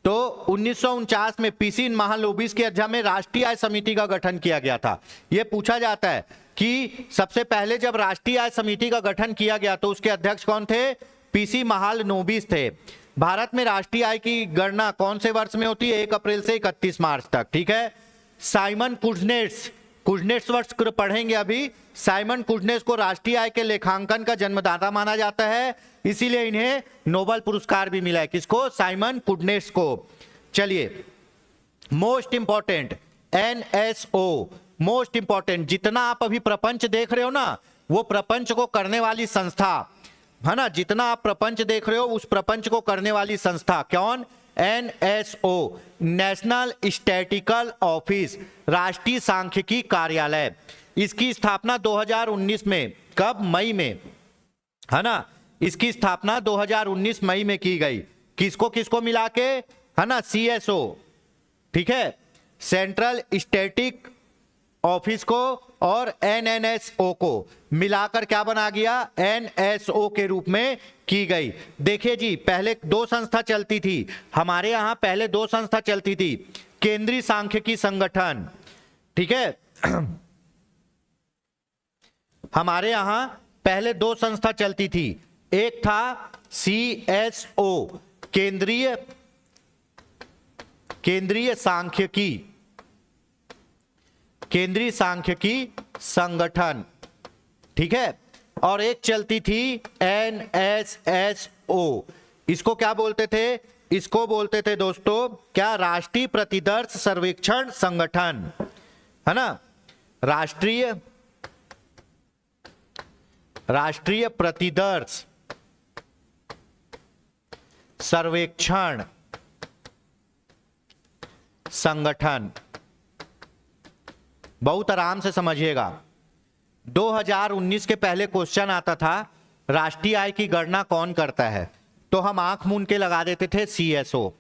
तो 1949 में पीसी महालनोबिस की अध्यक्षता में राष्ट्रीय आय समिति का गठन किया गया था। यह पूछा जाता है कि सबसे पहले जब राष्ट्रीय आय समिति का गठन किया गया तो उसके अध्यक्ष कौन थे? पीसी महालनोबिस थे। भारत में राष्ट्रीय आय की गणना कौन से वर्ष में होती है? 1 अप्रैल से 31 मार्च तक। ठीक है, साइमन कुजनेट्स वर्ष पढ़ेंगे अभी। साइमन कुजनेट्स को राष्ट्रीय आय के लेखांकन का जन्मदाता माना जाता है, इसीलिए इन्हें नोबेल पुरस्कार भी मिला है। किसको? साइमन कुजनेट्स को। चलिए, most important NSO, most important, जितना आप अभी प्रपंच देख रहे हो ना, वो प्रपंच को करने वाली संस्था, है ना, जितना आप प्रपंच देख रहे हो उस प्रपंच को करने वाली संस्था कौन? एनएसओ, नेशनल स्टैटिस्टिकल ऑफिस, राष्ट्रीय सांख्यिकी कार्यालय। इसकी स्थापना 2019 में, कब? मई में, है ना, इसकी स्थापना 2019 मई में की गई। किसको किसको मिला के? है ना, सीएसओ, ठीक है, सेंट्रल स्टैटिक ऑफिस को और एनएनएसओ को मिलाकर क्या बना गया? एनएसओ के रूप में की गई। देखिए जी, पहले 2 संस्था चलती थी हमारे यहां, पहले 2 संस्था चलती थी। केंद्रीय सांख्यिकी संगठन, ठीक है, हमारे यहां पहले 2 संस्था चलती थी। एक था सीएसओ, केंद्रीय सांख्यिकी संगठन, ठीक है, और एक चलती थी एनएसएसओ। इसको क्या बोलते थे? इसको बोलते थे दोस्तों क्या? राष्ट्रीय प्रतिदर्श सर्वेक्षण संगठन, है ना, राष्ट्रीय प्रतिदर्श सर्वेक्षण संगठन। बहुत आराम से समझिएगा। 2019 के पहले क्वेश्चन आता था राष्ट्रीय आय की गणना कौन करता है, तो हम आंख मूंद के लगा देते थे CSO,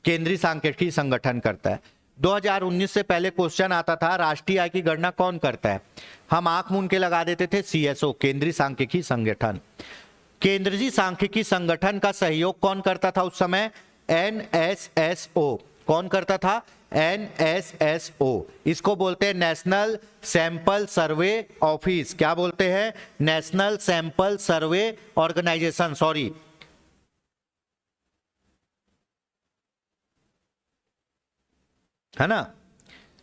केंद्रीय सांख्यिकी संगठन करता है। 2019 से पहले क्वेश्चन आता था राष्ट्रीय आय की गणना कौन करता है, हम आंख मूंद के लगा देते थे CSO, केंद्रीय सांख्यिकी संगठन। केंद्रीय सांख्यिकी संगठन का सहयोग कौन करता था उस समय? NSSO। कौन करता था? NSSO। इसको बोलते हैं नेशनल सैंपल सर्वे ऑफिस। क्या बोलते हैं? National sample survey organisation, sorry, है ना।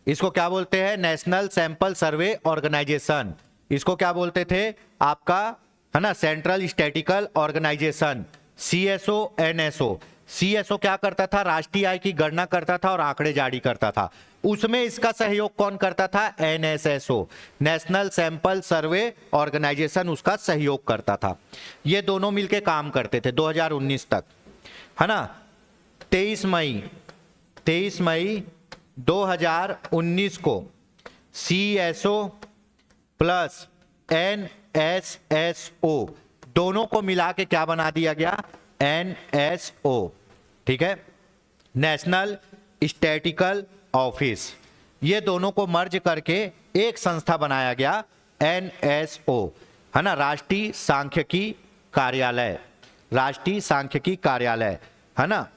इसको क्या बोलते हैं? National sample survey organisation. इसको क्या बोलते थे? आपका, है ना, central statical organisation, CSO NSO। CSO क्या करता था? राष्ट्रीय आय की गणना करता था और आंकड़े जारी करता था। उसमें इसका सहयोग कौन करता था? NSSO, national sample survey organisation, उसका सहयोग करता था। ये दोनों मिलके काम करते थे 2019 तक, है ना। 23 मई 2019 को CSO प्लस NSSO दोनों को मिला के क्या बना दिया गया? NSO, ठीक है, नेशनल स्टैटिकल ऑफिस। ये दोनों को मर्ज करके एक संस्था बनाया गया NSO, है ना, राष्ट्रीय सांख्यिकी कार्यालय, राष्ट्रीय सांख्यिकी कार्यालय, है ना,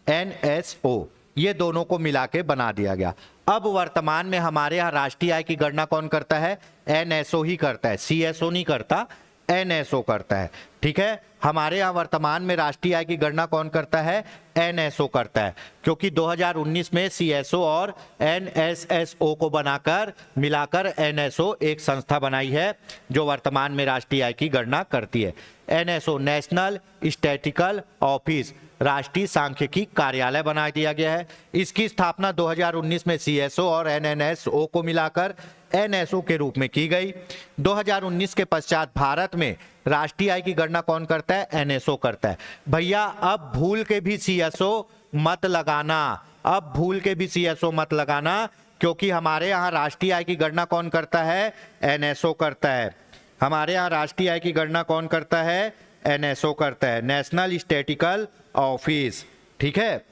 NSO। ये दोनों को मिला के बना दिया गया। अब वर्तमान में हमारे यहाँ राष्ट्रीय आय की गणना कौन करता है? NSO ही करता है, CSO नहीं करता, NSO करता है, ठीक है। हमारे यहाँ वर्तमान में राष्ट्रीय आय की गणना कौन करता है? NSO करता है, क्योंकि 2019 में CSO और NSSO को बनाकर मिलाकर NSO एक संस्था बनाई है जो वर्तमान में राष्ट्रीय आय की गणना करती है। NSO, नेशनल स्टैटिकल ऑफिस, राष्ट्रीय सांख्यिकी कार्यालय बना दिया गया है। इसकी स्थापना 2019 में CSO और NSO को मिलाकर NSO के रूप में की गई। 2019 के पश्चात भारत में राष्ट्रीय आय की गणना कौन करता है? NSO करता है। भैया अब भूल के भी CSO मत लगाना, अब भूल के भी CSO मत लगाना, क्योंकि हमारे यहाँ राष्ट्रीय आय की गणना कौन करता है? NSO करता है। हमारे यहाँ राष्ट्रीय आय की गणना कौन करता है? NSO करता है, नेशनल स्टैटिकल ऑफिस, ठीक है।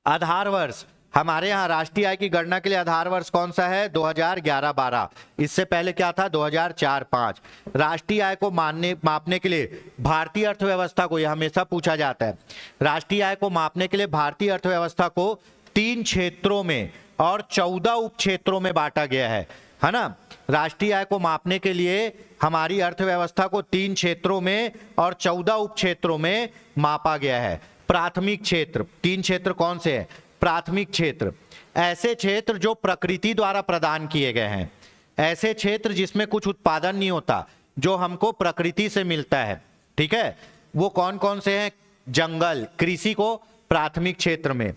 आधार वर्ष, हमारे यहाँ राष्ट्रीय आय की गणना के लिए आधार वर्ष कौन सा है? 2011-12। इससे पहले क्या था? 2004-5। राष्ट्रीय आय को मापने के लिए भारतीय अर्थव्यवस्था को, यह हमेशा पूछा जाता है, राष्ट्रीय आय को मापने के लिए भारतीय अर्थव्यवस्था को 3 क्षेत्रों में और 14 उप क्षेत्रों में बांटा गया है ना। राष्ट्रीय आय को मापने के लिए हमारी अर्थव्यवस्था को 3 क्षेत्रों में और 14 उप क्षेत्रों में मापा गया है। प्राथमिक क्षेत्र, 3 क्षेत्र कौन से हैं? प्राथमिक क्षेत्र, ऐसे क्षेत्र जो प्रकृति द्वारा प्रदान किए गए हैं, ऐसे क्षेत्र जिसमें कुछ उत्पादन नहीं होता, जो हमको प्रकृति से मिलता है, ठीक है। वो कौन कौन से हैं? जंगल, कृषि को प्राथमिक क्षेत्र में,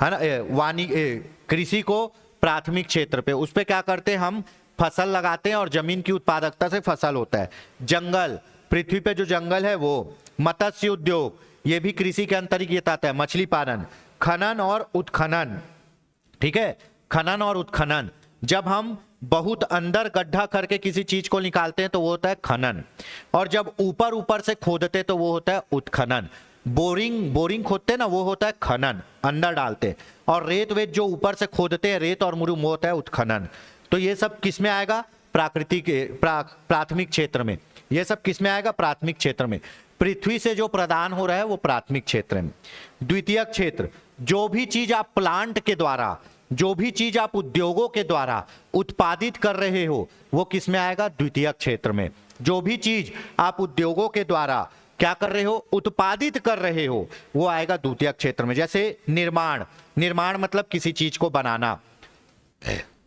है ना, कृषि को प्राथमिक क्षेत्र पे, उस पे क्या करते हैं हम? फसल लगाते हैं और जमीन की उत्पादकता से फसल होता है। जंगल, पृथ्वी पे जो जंगल है वो। मत्स्य उद्योग, ये भी कृषि के अंतर्गत आता है। मछली पालन, खनन और उत्खनन, ठीक है, खनन और उत्खनन। जब हम बहुत अंदर गड्ढा करके किसी चीज को निकालते हैं तो वो होता है खनन, और जब ऊपर ऊपर से खोदते तो वो होता है उत्खनन। बोरिंग खोदते हैं ना, वो होता है खनन, अंदर डालते। और रेत वेत जो ऊपर से खोदते हैं, रेत और मुरु, वो होता है उत्खनन। तो ये सब किस में आएगा? प्राथमिक क्षेत्र में। ये सब किस में आएगा? प्राथमिक क्षेत्र में। पृथ्वी से जो प्रदान हो रहा है वो प्राथमिक क्षेत्र में। द्वितीयक क्षेत्र, जो भी चीज आप प्लांट के द्वारा, जो भी चीज आप उद्योगों के द्वारा उत्पादित कर रहे हो वो किस में आएगा? द्वितीयक क्षेत्र में। जो भी चीज आप उद्योगों के द्वारा क्या कर रहे हो? उत्पादित कर रहे हो, वो आएगा द्वितीयक क्षेत्र में। जैसे निर्माण, निर्माण मतलब किसी चीज को बनाना।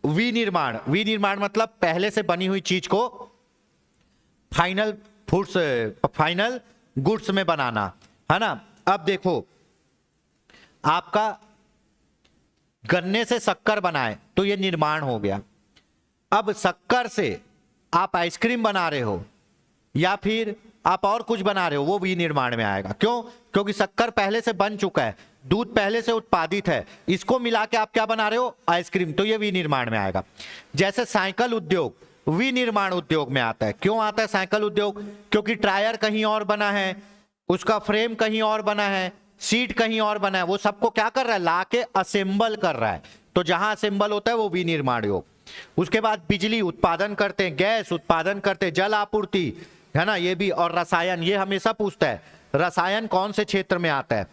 विनिर्माण, विनिर्माण मतलब पहले से बनी हुई चीज को फाइनल गुड्स में बनाना, है ना। अब देखो, आपका गन्ने से शक्कर बनाए तो ये निर्माण हो गया। अब शक्कर से आप आइसक्रीम बना रहे हो, या फिर आप और कुछ बना रहे हो, वो विनिर्माण में आएगा। क्यों? क्योंकि शक्कर पहले से बन चुका है, दूध पहले से उत्पादित है, इसको मिला के आप क्या बना रहे हो? आइसक्रीम, तो ये विनिर्माण में आएगा। जैसे साइकिल उद्योग विनिर्माण उद्योग में आता है। क्यों आता है साइकिल उद्योग? क्योंकि टायर कहीं और बना है, उसका फ्रेम कहीं और बना है, सीट कहीं और बना है, वो सबको क्या कर रहा है? लाके असेंबल कर रहा है। तो जहां असेंबल होता है वो विनिर्माण योग। उसके बाद बिजली उत्पादन करते हैं, गैस उत्पादन करते हैं, जल आपूर्ति, है ना, ये भी। और रसायन, ये हमेशा पूछता है रसायन कौन से क्षेत्र में आता है?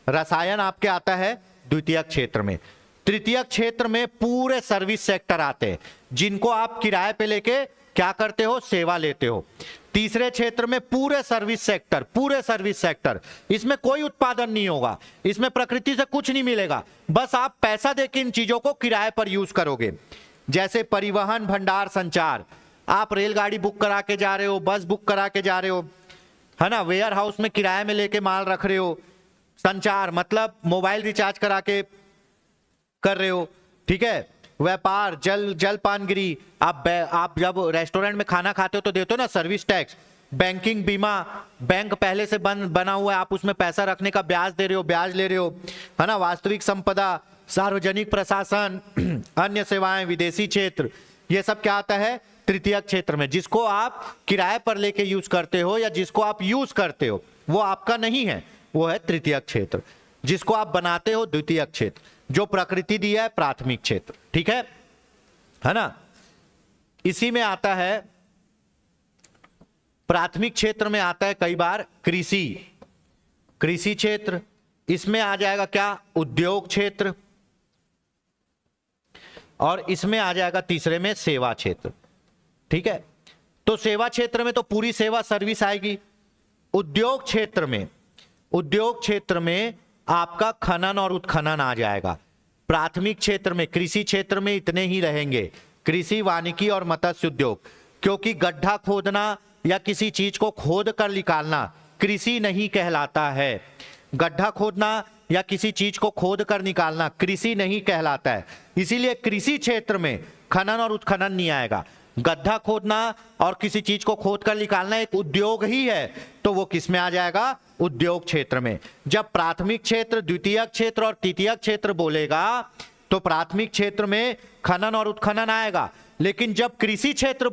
रसायन आपके आता है द्वितीयक क्षेत्र में। तृतीयक क्षेत्र में पूरे सर्विस सेक्टर आते हैं, जिनको आप किराए पे लेके क्या करते हो? सेवा लेते हो। तीसरे क्षेत्र में पूरे सर्विस सेक्टर, इसमें कोई उत्पादन नहीं होगा, इसमें प्रकृति से कुछ नहीं मिलेगा, बस आप पैसा देके इन चीजों को किराए पर यूज करोगे। जैसे परिवहन, भंडार, संचार, आप रेलगाड़ी बुक करा के जा रहे हो, बस बुक करा के जा रहे हो, है ना, वेयर हाउस में किराए में लेके माल रख रहे हो। संचार मतलब मोबाइल रिचार्ज करा के कर रहे हो, ठीक है। व्यापार, जलपानगिरी, आप जब रेस्टोरेंट में खाना खाते हो तो देते हो ना सर्विस टैक्स। बैंकिंग, बीमा, बैंक पहले से बना हुआ है, आप उसमें पैसा रखने का ब्याज दे रहे हो, ब्याज ले रहे हो, है ना। वास्तविक संपदा, सार्वजनिक प्रशासन, अन्य सेवाएं, विदेशी क्षेत्र, ये सब क्या आता है? तृतीयक क्षेत्र में। जिसको आप किराए पर लेके यूज करते हो या जिसको आप यूज करते हो वो आपका नहीं है, वो है तृतीयक क्षेत्र। जिसको आप बनाते हो द्वितीयक क्षेत्र, जो प्रकृति दिया है प्राथमिक क्षेत्र, ठीक है ना। इसी में आता है, प्राथमिक क्षेत्र में आता है कई बार कृषि क्षेत्र। इसमें आ जाएगा क्या? उद्योग क्षेत्र। और इसमें आ जाएगा तीसरे में सेवा क्षेत्र, ठीक है। तो सेवा क्षेत्र में तो पूरी सेवा सर्विस आएगी। उद्योग क्षेत्र में आपका खनन और उत्खनन आ जाएगा। प्राथमिक क्षेत्र में, कृषि क्षेत्र में इतने ही रहेंगे, कृषि, वानिकी और मत्स्य उद्योग। क्योंकि गड्ढा खोदना या किसी चीज को खोद कर निकालना कृषि नहीं कहलाता है। गड्ढा खोदना या किसी चीज को खोद कर निकालना कृषि नहीं कहलाता है। इसीलिए कृषि क्षेत्र में खनन और उत्खनन नहीं आएगा। गड्ढा खोदना और किसी चीज को खोद कर निकालना एक उद्योग ही है, तो वो किस में आ जाएगा? उद्योग क्षेत्र में। जब प्राथमिक क्षेत्र, द्वितीयक क्षेत्र और तृतीयक क्षेत्र बोलेगा तो प्राथमिक क्षेत्र में खनन और उत्खनन आएगा। लेकिन जब कृषि क्षेत्र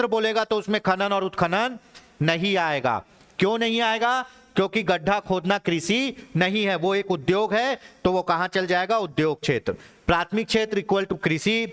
बोलेगा तो उसमें खनन और उत्खनन नहीं आएगा। क्यों नहीं आएगा? क्योंकि गड्ढा खोदना कृषि नहीं है, वो एक उद्योग है, तो वो कहां चल जाएगा? उद्योग क्षेत्र। प्राथमिक क्षेत्र इक्वल टू कृषि,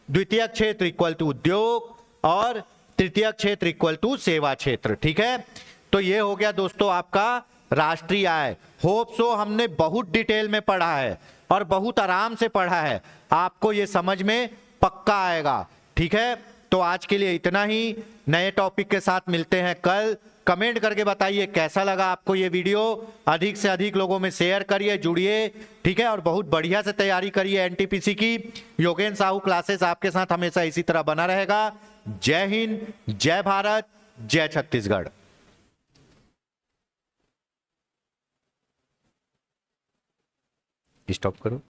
द्वितीयक क्षेत्र इक्वल टू उद्योग और तृतीयक क्षेत्र इक्वल टू सेवा क्षेत्र, ठीक है। तो ये हो गया दोस्तों आपका राष्ट्रीय आय। होप सो हमने बहुत डिटेल में पढ़ा है और बहुत आराम से पढ़ा है, आपको ये समझ में पक्का आएगा, ठीक है। तो आज के लिए इतना ही, नए टॉपिक के साथ मिलते हैं कल। कमेंट करके बताइए कैसा लगा आपको ये वीडियो, अधिक से अधिक लोगों में शेयर करिए, जुड़िए, ठीक है। और बहुत बढ़िया से तैयारी करिए एनटीपीसी की। योगेंद्र साहू क्लासेस आपके साथ हमेशा इसी तरह बना रहेगा। जय हिंद, जय भारत, जय छत्तीसगढ़। स्टॉप करो।